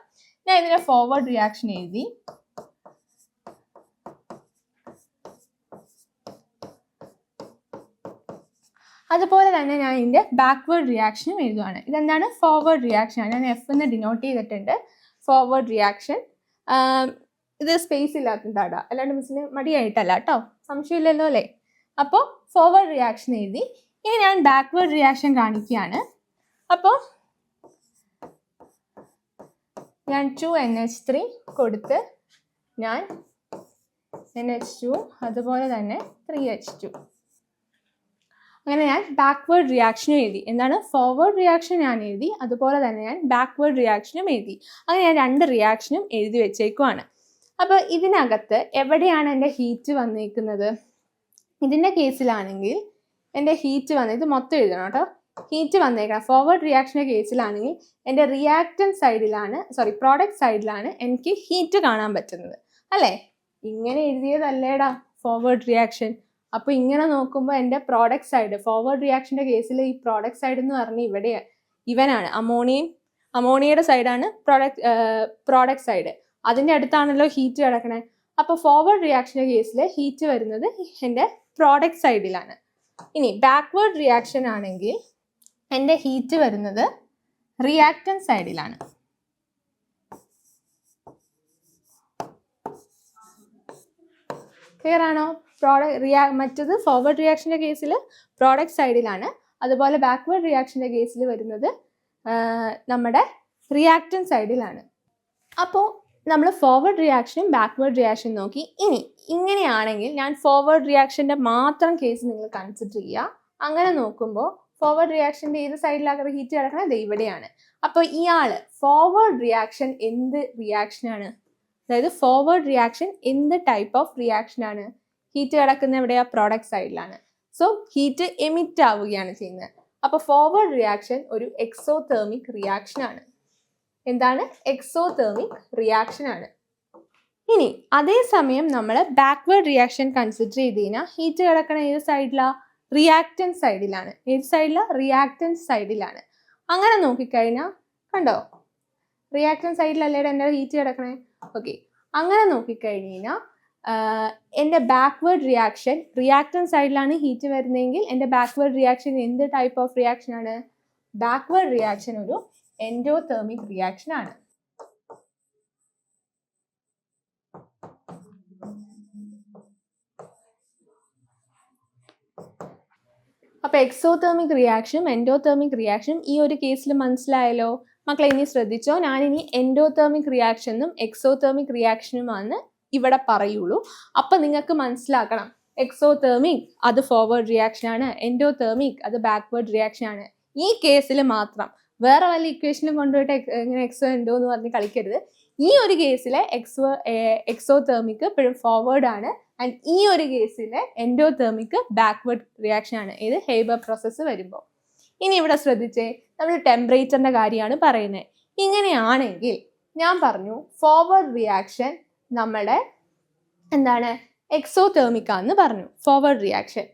ഞാൻ ഇതിനെ ഫോർവേഡ് റിയാക്ഷൻ എഴുതി. അതുപോലെ തന്നെ ഞാൻ ഇതിൻ്റെ ബാക്ക്വേർഡ് റിയാക്ഷനും എഴുതുവാണ്. ഇതെന്താണ്? ഫോർവേഡ് റിയാക്ഷൻ ആണ്. ഞാൻ എഫ് എന്ന് ഡിനോട്ട് ചെയ്തിട്ടുണ്ട്. Forward reaction. ഇത് സ്പേസ് ഇല്ലാത്തതാടാ, അല്ലാണ്ട് മിസ്സിന് മടിയായിട്ടല്ല കേട്ടോ, സംശയമില്ലല്ലോ അല്ലേ? അപ്പോൾ ഫോർവേഡ് റിയാക്ഷൻ എഴുതി. ഇനി ഞാൻ ബാക്ക്വേർഡ് റിയാക്ഷൻ കാണിക്കുകയാണ്. അപ്പോൾ ഞാൻ 2NH3 കൊടുത്ത് ഞാൻ NH2 അതുപോലെ തന്നെ 3H2, അങ്ങനെ ഞാൻ ബാക്ക്വേർഡ് റിയാക്ഷനും എഴുതി. എന്താണ്? ഫോർവേഡ് റിയാക്ഷൻ ഞാൻ എഴുതി, അതുപോലെ തന്നെ ഞാൻ ബാക്ക്വേർഡ് റിയാക്ഷനും എഴുതി. അങ്ങനെ ഞാൻ രണ്ട് റിയാക്ഷനും എഴുതി വെച്ചേക്കുവാണ്. അപ്പോൾ ഇതിനകത്ത് എവിടെയാണ് എൻ്റെ ഹീറ്റ് വന്നേക്കുന്നത്? ഇതിൻ്റെ കേസിലാണെങ്കിൽ എൻ്റെ ഹീറ്റ് ഇത് മൊത്തം എഴുതണം കേട്ടോ. ഹീറ്റ് വന്നേക്കണം. ഫോർവേഡ് റിയാക്ഷൻ്റെ കേസിലാണെങ്കിൽ എൻ്റെ റിയാക്ടൻ സൈഡിലാണ്, പ്രോഡക്റ്റ് സൈഡിലാണ് എനിക്ക് ഹീറ്റ് കാണാൻ പറ്റുന്നത് അല്ലേ? ഇങ്ങനെ എഴുതിയതല്ലേടാ ഫോർവേഡ് റിയാക്ഷൻ. അപ്പോൾ ഇങ്ങനെ നോക്കുമ്പോൾ എൻ്റെ പ്രോഡക്റ്റ് സൈഡ്, ഫോർവേഡ് റിയാക്ഷൻ്റെ കേസിൽ ഈ പ്രോഡക്റ്റ് സൈഡ് എന്ന് പറഞ്ഞാൽ ഇവനാണ് അമോണിയയുടെ സൈഡാണ് പ്രോഡക്റ്റ് സൈഡ്. അതിൻ്റെ അടുത്താണല്ലോ ഹീറ്റ് കിടക്കണേ. അപ്പോൾ ഫോർവേഡ് റിയാക്ഷൻ്റെ കേസിൽ ഹീറ്റ് വരുന്നത് എൻ്റെ പ്രോഡക്റ്റ് സൈഡിലാണ്. ഇനി ബാക്ക്വേർഡ് റിയാക്ഷൻ ആണെങ്കിൽ എൻ്റെ ഹീറ്റ് വരുന്നത് റിയാക്ടൻ സൈഡിലാണ്. ക്ലിയർ ആണോ? മറ്റത് ഫോർവേഡ് റിയാക്ഷൻ്റെ കേസിൽ പ്രോഡക്റ്റ് സൈഡിലാണ്, അതുപോലെ ബാക്ക്വേർഡ് റിയാക്ഷൻ്റെ കേസിൽ വരുന്നത് നമ്മുടെ റിയാക്ടൻ സൈഡിലാണ്. അപ്പോൾ നമ്മൾ ഫോർവേഡ് റിയാക്ഷനും ബാക്ക്വേർഡ് റിയാക്ഷനും നോക്കി. ഇനി ഇങ്ങനെയാണെങ്കിൽ ഞാൻ ഫോർവേഡ് റിയാക്ഷൻ്റെ മാത്രം കേസ് നിങ്ങൾ കൺസിഡർ ചെയ്യുക. അങ്ങനെ നോക്കുമ്പോൾ ഫോർവേഡ് റിയാക്ഷൻ്റെ ഏത് സൈഡിലാണ് ഹീറ്റ് കിടക്കുന്നത്? ഇവിടെയാണ്. അപ്പോൾ ഇയാൾ ഫോർവേഡ് റിയാക്ഷൻ എന്ത് റിയാക്ഷനാണ്? അതായത് ഫോർവേഡ് റിയാക്ഷൻ എന്ത് ടൈപ്പ് ഓഫ് റിയാക്ഷനാണ്? ഹീറ്റ് കിടക്കുന്ന എവിടെയാ? പ്രോഡക്റ്റ് സൈഡിലാണ്. സോ ഹീറ്റ് എമിറ്റ് ആവുകയാണ് ചെയ്യുന്നത്. അപ്പോൾ ഫോർവേഡ് റിയാക്ഷൻ ഒരു എക്സോതെർമിക് റിയാക്ഷൻ ആണ്. എന്താണ്? എക്സോതെർമിക് റിയാക്ഷൻ ആണ്. ഇനി അതേസമയം നമ്മൾ ബാക്ക്വേർഡ് റിയാക്ഷൻ കൺസിഡർ ചെയ്ത് കഴിഞ്ഞാൽ ഹീറ്റ് കിടക്കണ ഏത് സൈഡിലാണ്? റിയാക്ടൻ സൈഡിലാണ്. ഏത് സൈഡിലാണ്? റിയാക്ടൻ സൈഡിലാണ്. അങ്ങനെ നോക്കിക്കഴിഞ്ഞാൽ കണ്ടോ, റിയാക്ടൻ സൈഡിലല്ലേ എൻ്റെ ഹീറ്റ് കിടക്കണേ. ഓക്കെ, അങ്ങനെ നോക്കിക്കഴിഞ്ഞ് കഴിഞ്ഞാൽ എൻ്റെ ബാക്ക്വേർഡ് റിയാക്ഷൻ റിയാക്ടൻ സൈഡിലാണ് ഹീറ്റ് വരുന്നതെങ്കിൽ എൻ്റെ ബാക്ക്വേർഡ് റിയാക്ഷൻ എന്ത് ടൈപ്പ് ഓഫ് റിയാക്ഷൻ ആണ്? ബാക്ക്വേർഡ് റിയാക്ഷൻ ഒരു എൻഡോതെർമിക് റിയാക്ഷൻ ആണ്. അപ്പോൾ എക്സോതെർമിക് റിയാക്ഷനും എൻഡോതെർമിക് റിയാക്ഷനും ഈ ഒരു കേസിൽ മനസ്സിലായല്ലോ മക്കളെ? ഇനി ശ്രദ്ധിച്ചോ, ഞാനിനി എൻഡോതെർമിക് റിയാക്ഷനും എക്സോതെർമിക് റിയാക്ഷനുമാണ് ഇവിടെ പറയുള്ളൂ. അപ്പം നിങ്ങൾക്ക് മനസ്സിലാക്കണം, എക്സോതെർമിക് അത് ഫോർവേഡ് റിയാക്ഷൻ ആണ്, എൻഡോതെർമിക് അത് ബാക്ക്വേർഡ് റിയാക്ഷൻ ആണ്. ഈ കേസിൽ മാത്രം വേറെ വല്ല ഇക്വേഷനും കൊണ്ടുപോയിട്ട് ഇങ്ങനെ എക്സോ എൻഡോ എന്ന് പറഞ്ഞ് കളിക്കരുത്. ഈ ഒരു കേസിലെ എക്സോതേർമിക് എപ്പോഴും ഫോർവേഡ് ആണ്, ആൻഡ് ഈ ഒരു കേസിലെ എൻഡോതേർമിക് ബാക്ക്വേർഡ് റിയാക്ഷൻ ആണ് ഇത് ഹെയ്ബർ പ്രോസസ്സ് വരുമ്പോൾ. ഇനി ഇവിടെ ശ്രദ്ധിച്ചേ, നമ്മൾ ടെമ്പറേച്ചറിന്റെ കാര്യമാണ് പറയുന്നത്. ഇങ്ങനെയാണെങ്കിൽ ഞാൻ പറഞ്ഞു ഫോർവേഡ് റിയാക്ഷൻ നമ്മുടെ എന്താണ് എക്സോതേർമിക് ആണെന്ന് പറഞ്ഞു, ഫോർവേഡ് റിയാക്ഷൻ.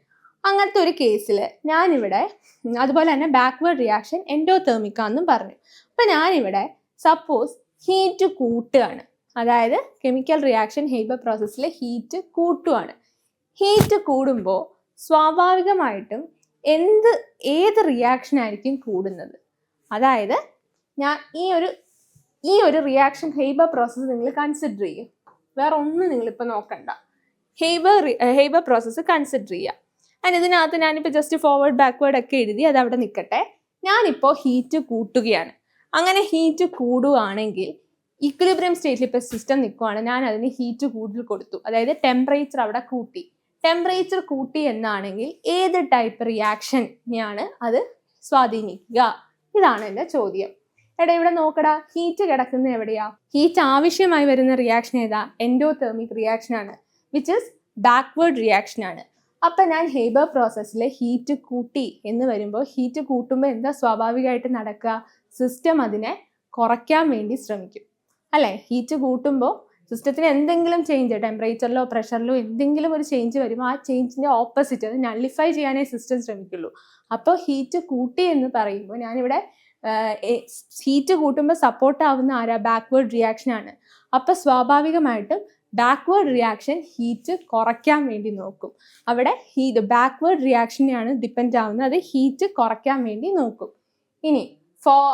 അങ്ങനത്തെ ഒരു കേസിൽ ഞാനിവിടെ അതുപോലെ തന്നെ ബാക്ക്വേർഡ് റിയാക്ഷൻ എൻഡോതേർമിക് ആണെന്നും പറഞ്ഞു. അപ്പം ഞാനിവിടെ സപ്പോസ് ഹീറ്റ് കൂട്ടുകയാണ്, അതായത് കെമിക്കൽ റിയാക്ഷൻ ഹെയ്ബർ പ്രോസസ്സിൽ ഹീറ്റ് കൂട്ടുകയാണ്. ഹീറ്റ് കൂടുമ്പോൾ സ്വാഭാവികമായിട്ടും ഏത് റിയാക്ഷൻ ആയിരിക്കും കൂടുന്നത്? അതായത് ഞാൻ ഈ ഒരു റിയാക്ഷൻ ഹെയ്ബർ പ്രോസസ്സ് നിങ്ങൾ കൺസിഡർ ചെയ്യും, വേറെ ഒന്നും നിങ്ങളിപ്പോൾ നോക്കണ്ട, ഹെയ്ബർ പ്രോസസ്സ് കൺസിഡർ ചെയ്യുക. ആൻഡ് ഇതിനകത്ത് ഞാനിപ്പോൾ ജസ്റ്റ് ഫോർവേഡ് ബാക്ക്വേർഡ് ഒക്കെ എഴുതി, അത് അവിടെ നിൽക്കട്ടെ. ഞാനിപ്പോൾ ഹീറ്റ് കൂട്ടുകയാണ്. അങ്ങനെ ഹീറ്റ് കൂടുകയാണെങ്കിൽ ഇക്വിലിബ്രിയം സ്റ്റേറ്റിൽ ഇപ്പോൾ സിസ്റ്റം നിൽക്കുവാണ്, ഞാൻ അതിന് ഹീറ്റ് കൂടുതൽ കൊടുത്തു, അതായത് ടെമ്പറേച്ചർ അവിടെ കൂട്ടി. ടെമ്പറേച്ചർ കൂട്ടി എന്നാണെങ്കിൽ ഏത് ടൈപ്പ് റിയാക്ഷനെയാണ് അത് സ്വാധീനിക്കുക? ഇതാണ് എൻ്റെ ചോദ്യം. എടാ ഇവിടെ നോക്കടാ, ഹീറ്റ് കിടക്കുന്ന എവിടെയാ? ഹീറ്റ് ആവശ്യമായി വരുന്ന റിയാക്ഷൻ ഏതാ? എൻഡോതേർമിക് റിയാക്ഷൻ ആണ്, വിച്ച് ഇസ് ബാക്ക്വേർഡ് റിയാക്ഷൻ ആണ്. അപ്പം ഞാൻ ഹെയ്ബർ പ്രോസസ്സിൽ ഹീറ്റ് കൂട്ടി എന്ന് വരുമ്പോൾ, ഹീറ്റ് കൂട്ടുമ്പോൾ എന്താ സ്വാഭാവികമായിട്ട് നടക്കുക? സിസ്റ്റം അതിനെ കുറയ്ക്കാൻ വേണ്ടി ശ്രമിക്കും, അല്ലേ? ഹീറ്റ് കൂട്ടുമ്പോൾ സിസ്റ്റത്തിന് എന്തെങ്കിലും ചേഞ്ച്, ടെമ്പറേച്ചറിലോ പ്രഷറിലോ എന്തെങ്കിലും ഒരു ചേഞ്ച് വരുമ്പോൾ ആ ചേഞ്ചിൻ്റെ ഓപ്പോസിറ്റ് അത് നള്ളിഫൈ ചെയ്യാനേ സിസ്റ്റം ശ്രമിക്കുള്ളൂ. അപ്പോൾ ഹീറ്റ് കൂട്ടി എന്ന് പറയുമ്പോൾ ഞാനിവിടെ ഹീറ്റ് കൂട്ടുമ്പോൾ സപ്പോർട്ട് ആവുന്ന ആരാ? ബാക്ക്വേർഡ് റിയാക്ഷൻ ആണ്. അപ്പോൾ സ്വാഭാവികമായിട്ടും ബാക്ക്വേർഡ് റിയാക്ഷൻ ഹീറ്റ് കുറയ്ക്കാൻ വേണ്ടി നോക്കും. അവിടെ ബാക്ക്വേർഡ് റിയാക്ഷനെയാണ് ഡിപ്പെൻഡ് ആവുന്നത്, അത് ഹീറ്റ് കുറയ്ക്കാൻ വേണ്ടി നോക്കും. ഇനി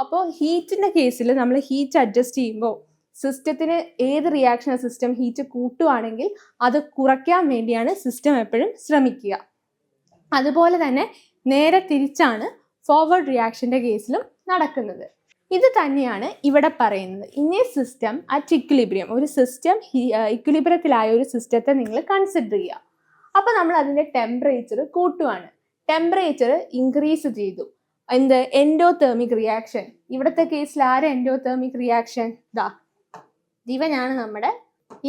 അപ്പോൾ ഹീറ്റിൻ്റെ കേസിൽ നമ്മൾ ഹീറ്റ് അഡ്ജസ്റ്റ് ചെയ്യുമ്പോൾ സിസ്റ്റത്തിന് ഏത് റിയാക്ഷനാണ് സിസ്റ്റം ഹീറ്റ് കൂട്ടുവാണെങ്കിൽ അത് കുറയ്ക്കാൻ വേണ്ടിയാണ് സിസ്റ്റം എപ്പോഴും ശ്രമിക്കുക. അതുപോലെ തന്നെ നേരെ തിരിച്ചാണ് ഫോർവേഡ് റിയാക്ഷൻ്റെ കേസിലും നടക്കുന്നത്. ഇത് തന്നെയാണ് ഇവിടെ പറയുന്നത്. In A system at equilibrium, ഒരു സിസ്റ്റം ഇക്വിലിബ്രിയത്തിലായ ഒരു സിസ്റ്റത്തെ നിങ്ങൾ കൺസിഡർ ചെയ്യുക. അപ്പോൾ നമ്മൾ അതിൻ്റെ ടെമ്പറേച്ചർ കൂട്ടുവാണ്. ടെമ്പറേച്ചർ ഇൻക്രീസ് ചെയ്തു. എന്ത്? Endothermic reaction. ഇവിടുത്തെ കേസിൽ ആര് എൻഡോതേർമിക് റിയാക്ഷൻ? ഇവനാണ് നമ്മുടെ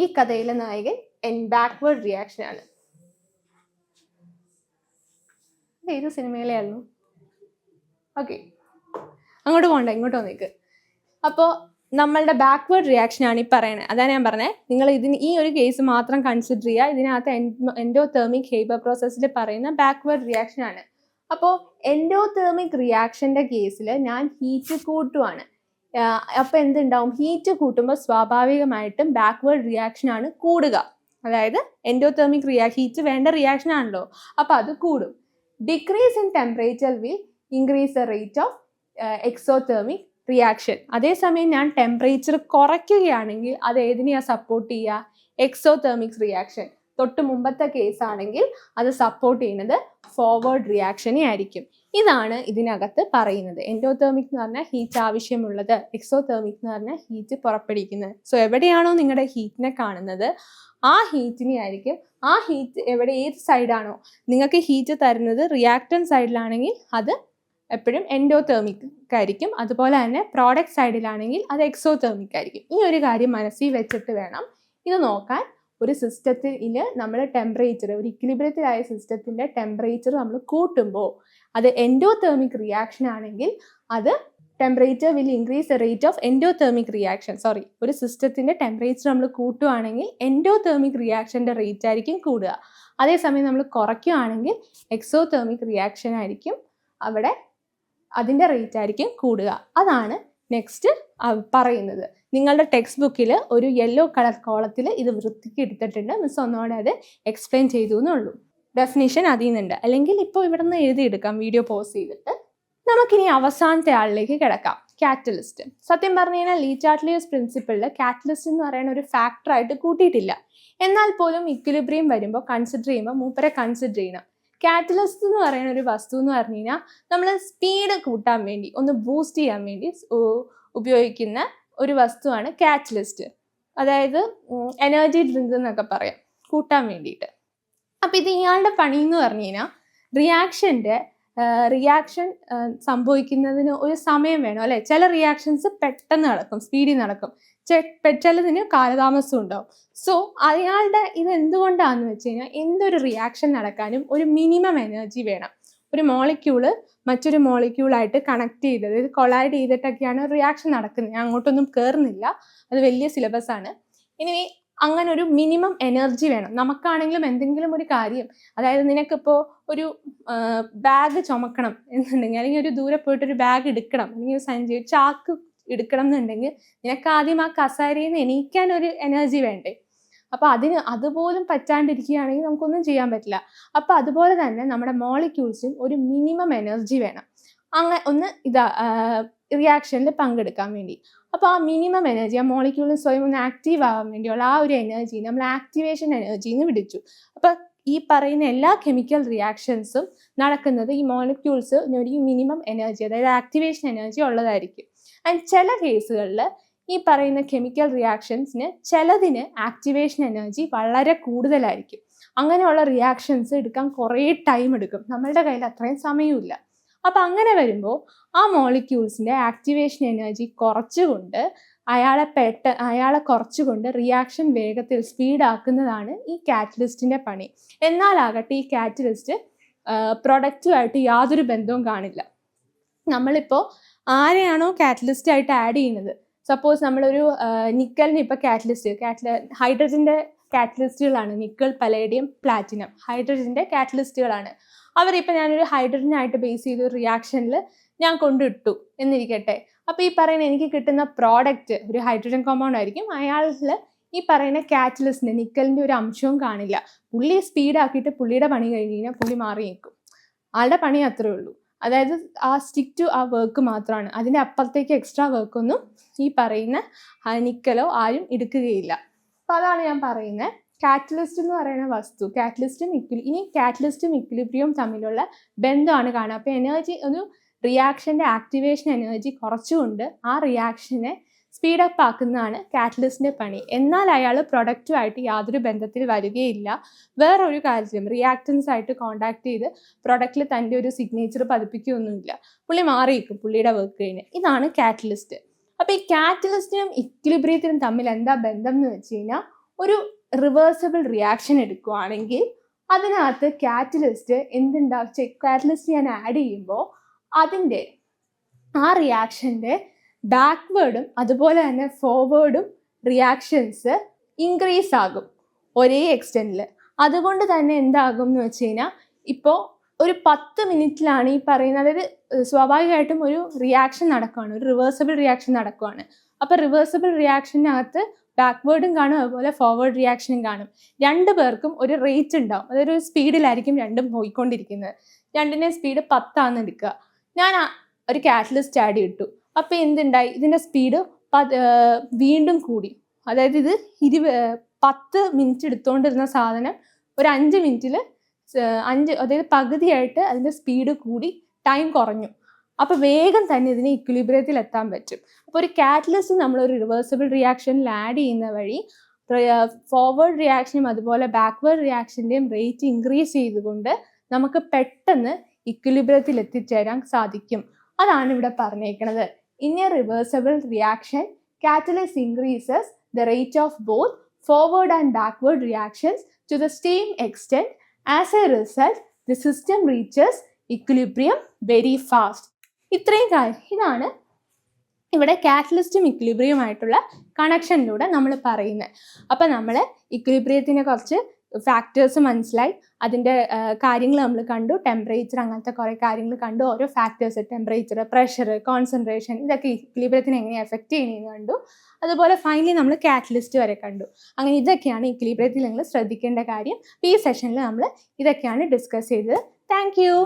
ഈ കഥയിലെ നായകൻ. ബാക്ക്വേർഡ് റിയാക്ഷൻ ആണ്. ഏത് സിനിമയിലെ ആയിരുന്നു? ഓക്കെ, അങ്ങോട്ട് പോകണ്ട, ഇങ്ങോട്ട് വന്നേക്ക്. അപ്പോൾ നമ്മളുടെ ബാക്ക്വേർഡ് റിയാക്ഷൻ ആണ് ഈ പറയണത്. അതാണ് ഞാൻ പറഞ്ഞത്, നിങ്ങൾ ഈ ഒരു കേസ് മാത്രം കൺസിഡർ ചെയ്യുക. ഇതിനകത്ത് എൻഡോതേർമിക് ഹെയ്ബർ പ്രോസസ്സിൽ പറയുന്ന ബാക്ക്വേർഡ് റിയാക്ഷൻ ആണ്. അപ്പോൾ എൻഡോതേർമിക് റിയാക്ഷൻ്റെ കേസിൽ ഞാൻ ഹീറ്റ് കൂട്ടുവാണ്. അപ്പോൾ എന്തുണ്ടാവും? ഹീറ്റ് കൂട്ടുമ്പോൾ സ്വാഭാവികമായിട്ടും ബാക്ക്വേർഡ് റിയാക്ഷൻ ആണ് കൂടുക. അതായത് എൻഡോതേർമിക് ഹീറ്റ് വേണ്ട റിയാക്ഷൻ ആണല്ലോ, അപ്പോൾ അത് കൂടും. Decrease in temperature will increase the rate of exothermic reaction. അതേസമയം ഞാൻ ടെമ്പറേച്ചർ കുറയ്ക്കുകയാണെങ്കിൽ അത് ഏതിനെയാണ് സപ്പോർട്ട് ചെയ്യുക? Exothermic reaction. തൊട്ട് മുമ്പത്തെ കേസാണെങ്കിൽ അത് സപ്പോർട്ട് ചെയ്യുന്നത് ഫോർവേഡ് റിയാക്ഷനെ ആയിരിക്കും. ഇതാണ് ഇതിനകത്ത് പറയുന്നത്. എൻഡോതേർമിക് എന്ന് പറഞ്ഞാൽ ഹീറ്റ് ആവശ്യമുള്ളത്, എക്സോതേർമിക് എന്ന് പറഞ്ഞാൽ ഹീറ്റ് പുറപ്പെടുവിക്കുന്നത്. സോ എവിടെയാണോ നിങ്ങളുടെ ഹീറ്റിനെ കാണുന്നത് ആ ഹീറ്റിനെ ആയിരിക്കും, ആ ഹീറ്റ് ഏത് സൈഡാണോ നിങ്ങൾക്ക് ഹീറ്റ് തരുന്നത്, റിയാക്ടൻറ്റ് സൈഡിലാണെങ്കിൽ അത് എപ്പോഴും എൻഡോതേർമിക് ആയിരിക്കും. അതുപോലെ തന്നെ പ്രോഡക്റ്റ് സൈഡിലാണെങ്കിൽ അത് എക്സോതേർമിക് ആയിരിക്കും. ഈ ഒരു കാര്യം മനസ്സിൽ വെച്ചിട്ട് വേണം ഇത് നോക്കാൻ. ഒരു സിസ്റ്റത്തിൽ നമ്മൾ ടെമ്പറേച്ചർ, ഒരു ഇക്വിലിബ്രിയത്തിലായ സിസ്റ്റത്തിൻ്റെ ടെമ്പറേച്ചർ നമ്മൾ കൂട്ടുമ്പോൾ അത് എൻഡോതേർമിക് റിയാക്ഷൻ ആണെങ്കിൽ അത് temperature will increase the rate of endothermic reaction. ഒരു സിസ്റ്റത്തിൻ്റെ ടെമ്പറേച്ചർ നമ്മൾ കൂട്ടുകയാണെങ്കിൽ എൻഡോതേർമിക് റിയാക്ഷൻ്റെ റേറ്റ് ആയിരിക്കും കൂടുക. അതേസമയം നമ്മൾ കുറയ്ക്കുകയാണെങ്കിൽ എക്സോതേർമിക് റിയാക്ഷൻ ആയിരിക്കും അവിടെ അതിൻ്റെ റേറ്റ് ആയിരിക്കും കൂടുക. അതാണ് നെക്സ്റ്റ് പറയുന്നത്. നിങ്ങളുടെ ടെക്സ്റ്റ് ബുക്കിൽ ഒരു യെല്ലോ കളർ കോളത്തിൽ ഇത് വൃത്തിക്ക് എടുത്തിട്ടുണ്ട്. മിസ് ഒന്നുകൂടെ അത് എക്സ്പ്ലെയിൻ ചെയ്തു എന്നുള്ളൂ. ഡെഫിനിഷൻ അതിൽ നിന്നുണ്ട്, അല്ലെങ്കിൽ ഇപ്പോൾ ഇവിടെ നിന്ന് എഴുതിയെടുക്കാം വീഡിയോ പോസ് ചെയ്തിട്ട്. നമുക്കിനി അവസാനത്തെ ആളിലേക്ക് കിടക്കാം, കാറ്റലിസ്റ്റ്. സത്യം പറഞ്ഞു കഴിഞ്ഞാൽ ലീ ചാർട്ട്ലിയസ് പ്രിൻസിപ്പിളിൽ കാറ്റലിസ്റ്റ് എന്ന് പറയുന്ന ഒരു ഫാക്ടറായിട്ട് കൂട്ടിയിട്ടില്ല. എന്നാൽ പോലും ഇക്വിലിബ്രിയം വരുമ്പോൾ കൺസിഡർ ചെയ്യുമ്പോൾ മൂപ്പരെ കൺസിഡർ ചെയ്യണം. കാറ്റലിസ്റ്റ് എന്ന് പറയുന്ന ഒരു വസ്തു എന്ന് പറഞ്ഞു കഴിഞ്ഞാൽ നമ്മൾ സ്പീഡ് കൂട്ടാൻ വേണ്ടി, ഒന്ന് ബൂസ്റ്റ് ചെയ്യാൻ വേണ്ടി ഉപയോഗിക്കുന്ന ഒരു വസ്തുവാണ് കാറ്റലിസ്റ്റ്. അതായത് എനർജി ഡ്രിങ്ക് എന്നൊക്കെ പറയാം, കൂട്ടാൻ വേണ്ടിയിട്ട്. അപ്പം ഇത് ഇയാളുടെ പണി എന്ന് പറഞ്ഞു കഴിഞ്ഞാൽ റിയാക്ഷൻ്റെ റിയാക്ഷൻ സംഭവിക്കുന്നതിന് ഒരു സമയം വേണം അല്ലേ? ചില റിയാക്ഷൻസ് പെട്ടെന്ന് നടക്കും, സ്പീഡിൽ നടക്കും, ചിലതിന് കാലതാമസം ഉണ്ടാവും. സോ അയാളുടെ ഇത് എന്തുകൊണ്ടാണെന്ന് വെച്ച് കഴിഞ്ഞാൽ എന്തൊരു റിയാക്ഷൻ നടക്കാനും ഒരു മിനിമം എനർജി വേണം. ഒരു മോളിക്യൂള് മറ്റൊരു മോളിക്യൂളായിട്ട് കണക്ട് ചെയ്ത്, അതായത് കൊളൈഡ് ചെയ്തിട്ടൊക്കെയാണ് റിയാക്ഷൻ നടക്കുന്നത്. ഞാൻ അങ്ങോട്ടൊന്നും കയറുന്നില്ല, അത് വലിയ സിലബസ് ആണ്. ഇനി അങ്ങനെ ഒരു മിനിമം എനർജി വേണം. നമുക്കാണെങ്കിലും എന്തെങ്കിലും ഒരു കാര്യം, അതായത് നിനക്കിപ്പോൾ ഒരു ബാഗ് ചുമക്കണം എന്നുണ്ടെങ്കിൽ, അല്ലെങ്കിൽ ഒരു ദൂരെ പോയിട്ടൊരു ബാഗ് എടുക്കണം, അല്ലെങ്കിൽ ഒരു സഞ്ചി, ഒരു ചാക്ക് എടുക്കണം എന്നുണ്ടെങ്കിൽ നിനക്ക് ആദ്യം ആ കസേരയിൽ നിന്ന് എണീക്കാൻ ഒരു എനർജി വേണ്ടേ? അപ്പോൾ അതുപോലും പറ്റാണ്ടിരിക്കുകയാണെങ്കിൽ നമുക്കൊന്നും ചെയ്യാൻ പറ്റില്ല. അപ്പോൾ അതുപോലെ തന്നെ നമ്മുടെ മോളിക്യൂൾസും ഒരു മിനിമം എനർജി വേണം ഒന്ന് റിയാക്ഷനിൽ പങ്കെടുക്കാൻ വേണ്ടി. അപ്പോൾ ആ മിനിമം എനർജി, ആ മോളിക്യൂളിന് സ്വയം ഒന്ന് ആക്റ്റീവ് ആവാൻ വേണ്ടിയുള്ള ആ ഒരു എനർജി നമ്മൾ ആക്ടിവേഷൻ എനർജി എന്ന് വിളിച്ചു. അപ്പോൾ ഈ പറയുന്ന എല്ലാ കെമിക്കൽ റിയാക്ഷൻസും നടക്കുന്നത് ഈ മോളിക്യൂൾസ് ഒരു മിനിമം എനർജി, അതായത് ആക്ടിവേഷൻ എനർജി ഉള്ളതായിരിക്കും. ആൻഡ് ചില കേസുകളിൽ ഈ പറയുന്ന കെമിക്കൽ റിയാക്ഷൻസിന് ചിലതിന് ആക്ടിവേഷൻ എനർജി വളരെ കൂടുതലായിരിക്കും. അങ്ങനെയുള്ള റിയാക്ഷൻസ് എടുക്കാൻ കുറേ ടൈം എടുക്കും, നമ്മളുടെ കയ്യിൽ അത്രയും സമയമില്ല. അപ്പം അങ്ങനെ വരുമ്പോൾ ആ മോളിക്യൂൾസിൻ്റെ ആക്ടിവേഷൻ എനർജി കുറച്ചുകൊണ്ട് അയാളെ കുറച്ചുകൊണ്ട് റിയാക്ഷൻ വേഗത്തിൽ സ്പീഡാക്കുന്നതാണ് ഈ കാറ്റലിസ്റ്റിൻ്റെ പണി. എന്നാലാകട്ടെ ഈ കാറ്റലിസ്റ്റ് പ്രൊഡക്റ്റുമായിട്ട് യാതൊരു ബന്ധവും കാണില്ല. നമ്മളിപ്പോൾ ആരെയാണോ കാറ്റലിസ്റ്റ് ആയിട്ട് ആഡ് ചെയ്യുന്നത്, സപ്പോസ് നമ്മളൊരു നിക്കലിന് ഇപ്പോൾ ഹൈഡ്രജൻ്റെ കാറ്റലിസ്റ്റുകളാണ് നിക്കൽ, പലേഡിയം, പ്ലാറ്റിനം ഹൈഡ്രജൻ്റെ കാറ്റലിസ്റ്റുകളാണ്. അവരിപ്പോൾ ഞാനൊരു ഹൈഡ്രജനായിട്ട് ബേസ് ചെയ്തൊരു റിയാക്ഷനിൽ ഞാൻ കൊണ്ടിട്ടു എന്നിരിക്കട്ടെ. അപ്പോൾ ഈ പറയുന്ന എനിക്ക് കിട്ടുന്ന പ്രോഡക്റ്റ് ഒരു ഹൈഡ്രജൻ കോമ്പൗണ്ട് ആയിരിക്കും. അയാളിൽ ഈ പറയുന്ന കാറ്റലിസ്റ്റിൻ്റെ നിക്കലിൻ്റെ ഒരു അംശവും കാണില്ല. പുള്ളി സ്പീഡാക്കിയിട്ട് പുള്ളിയുടെ പണി കഴിഞ്ഞ് കഴിഞ്ഞാൽ പുള്ളി മാറി നിൽക്കും. ആളുടെ പണി അത്രേ ഉള്ളൂ. അതായത് ആ സ്റ്റിക്ക് ടു ആ വർക്ക് മാത്രമാണ്. അതിൻ്റെ അപ്പുറത്തേക്ക് എക്സ്ട്രാ വർക്കൊന്നും ഈ പറയുന്ന നിക്കലോ ആരും എടുക്കുകയില്ല. അപ്പോൾ അതാണ് ഞാൻ പറയുന്നത്. കാറ്റലിസ്റ്റ് എന്ന് പറയുന്ന വസ്തു, കാറ്റലിസ്റ്റും ഇക്വിലിബ്രിയവും തമ്മിലുള്ള ബന്ധമാണ് കാണുക. അപ്പോൾ എനർജി, ഒരു റിയാക്ഷൻ്റെ ആക്ടിവേഷൻ എനർജി കുറച്ചുകൊണ്ട് ആ റിയാക്ഷനെ സ്പീഡപ്പ് ആക്കുന്നതാണ് കാറ്റലിസ്റ്റിൻ്റെ പണി. എന്നാൽ അയാൾ പ്രൊഡക്റ്റുമായിട്ട് യാതൊരു ബന്ധത്തിൽ വരികയില്ല. വേറൊരു കാര്യത്തിലും റിയാക്റ്റൻസ് ആയിട്ട് കോണ്ടാക്ട് ചെയ്ത് പ്രൊഡക്റ്റിൽ തൻ്റെ ഒരു സിഗ്നേച്ചർ പതിപ്പിക്കുകയൊന്നുമില്ല. പുള്ളി മാറിയിരിക്കും പുള്ളിയുടെ വർക്ക് കഴിഞ്ഞ്. ഇതാണ് കാറ്റലിസ്റ്റ്. അപ്പോൾ ഈ കാറ്റലിസ്റ്റിനും ഇക്വിലിബ്രിയത്തിനും തമ്മിൽ എന്താ ബന്ധം എന്ന് വെച്ച് കഴിഞ്ഞാൽ, ഒരു റിവേഴ്സിബിൾ റിയാക്ഷൻ എടുക്കുകയാണെങ്കിൽ അതിനകത്ത് കാറ്റലിസ്റ്റ് കാറ്റലിസ്റ്റ് ഞാൻ ആഡ് ചെയ്യുമ്പോൾ അതിൻ്റെ ആ റിയാക്ഷൻ്റെ ബാക്ക്വേർഡും അതുപോലെ തന്നെ ഫോർവേഡും റിയാക്ഷൻസ് ഇൻക്രീസ് ആകും ഒരേ എക്സ്റ്റെൻറ്റിൽ. അതുകൊണ്ട് തന്നെ എന്താകും എന്ന് വെച്ച് കഴിഞ്ഞാൽ, ഇപ്പോൾ ഒരു 10 മിനിറ്റിലാണ് ഈ പറയുന്നത്, അതായത് സ്വാഭാവികമായിട്ടും ഒരു റിയാക്ഷൻ നടക്കുകയാണ്, ഒരു റിവേഴ്സിബിൾ റിയാക്ഷൻ നടക്കുകയാണ്. അപ്പോൾ റിവേഴ്സിബിൾ റിയാക്ഷനകത്ത് ബാക്ക്വേർഡും കാണും, അതുപോലെ ഫോർവേഡ് റിയാക്ഷനും കാണും. രണ്ടു പേർക്കും ഒരു റേറ്റ് ഉണ്ടാവും, അതൊരു സ്പീഡിലായിരിക്കും രണ്ടും പോയിക്കൊണ്ടിരിക്കുന്നത്. രണ്ടിൻ്റെ സ്പീഡ് 10 ആണെന്ന് എടുക്കുക. ഞാൻ ഒരു കാറ്റലിസ്റ്റ് ആഡ് ചെയ്തിട്ടു. അപ്പോൾ എന്തുണ്ടായി, ഇതിൻ്റെ സ്പീഡ് വീണ്ടും കൂടി. അതായത് ഇത് 10 മിനിറ്റ് എടുത്തുകൊണ്ടിരുന്ന സാധനം ഒരു 5 മിനിറ്റിൽ അതായത് പകുതിയായിട്ട് അതിൻ്റെ സ്പീഡ് കൂടി, ടൈം കുറഞ്ഞു. അപ്പോൾ വേഗം തന്നെ ഇതിന് ഇക്വിലിബ്രിയത്തിൽ എത്താൻ പറ്റും. അപ്പോൾ ഒരു കാറ്റലിസ്റ്റ് നമ്മളൊരു റിവേഴ്സിബിൾ റിയാക്ഷനിൽ ആഡ് ചെയ്യുന്ന വഴി ഫോർവേഡ് റിയാക്ഷനും അതുപോലെ ബാക്ക്വേർഡ് റിയാക്ഷൻ്റെയും റേറ്റ് ഇൻക്രീസ് ചെയ്തുകൊണ്ട് നമുക്ക് പെട്ടെന്ന് ഇക്വിലിബ്രിയത്തിൽ എത്തിച്ചേരാൻ സാധിക്കും. അതാണ് ഇവിടെ പറഞ്ഞേക്കുന്നത്. In a reversible reaction, catalyst increases the rate of both forward and backward reactions to the same extent. As a result, the system reaches equilibrium very fast. ഇതാണ് ഇവിടെ കാറ്റലിസ്റ്റും ഇക്വിലിബ്രിയവുമായിട്ടുള്ള കണക്ഷനിലൂടെ നമ്മൾ പറയുന്നത്. അപ്പം നമ്മൾ ഇക്വിലിബ്രിയത്തിനെ കുറച്ച് ഫാക്ടേഴ്സ് മനസ്സിലായി, അതിൻ്റെ കാര്യങ്ങൾ നമ്മൾ കണ്ടു, ടെമ്പറേച്ചർ, അങ്ങനത്തെ കുറേ കാര്യങ്ങൾ കണ്ടു. ഓരോ ഫാക്ടേഴ്സ്, ടെമ്പറേച്ചർ, പ്രഷർ, കോൺസെൻട്രേഷൻ, ഇതൊക്കെ ഇക്വിലിബ്രിയത്തിനെ എങ്ങനെ എഫക്റ്റ് ചെയ്യുന്നതെന്ന് കണ്ടു. അതുപോലെ ഫൈനലി നമ്മൾ കാറ്റലിസ്റ്റ് വരെ കണ്ടു. അങ്ങനെ ഇതൊക്കെയാണ് ഇക്വിലിബ്രിയത്തിൽ നിങ്ങൾ ശ്രദ്ധിക്കേണ്ട കാര്യം. ഈ സെഷനിൽ നമ്മൾ ഇതൊക്കെയാണ് ഡിസ്കസ് ചെയ്തത്. Thank you.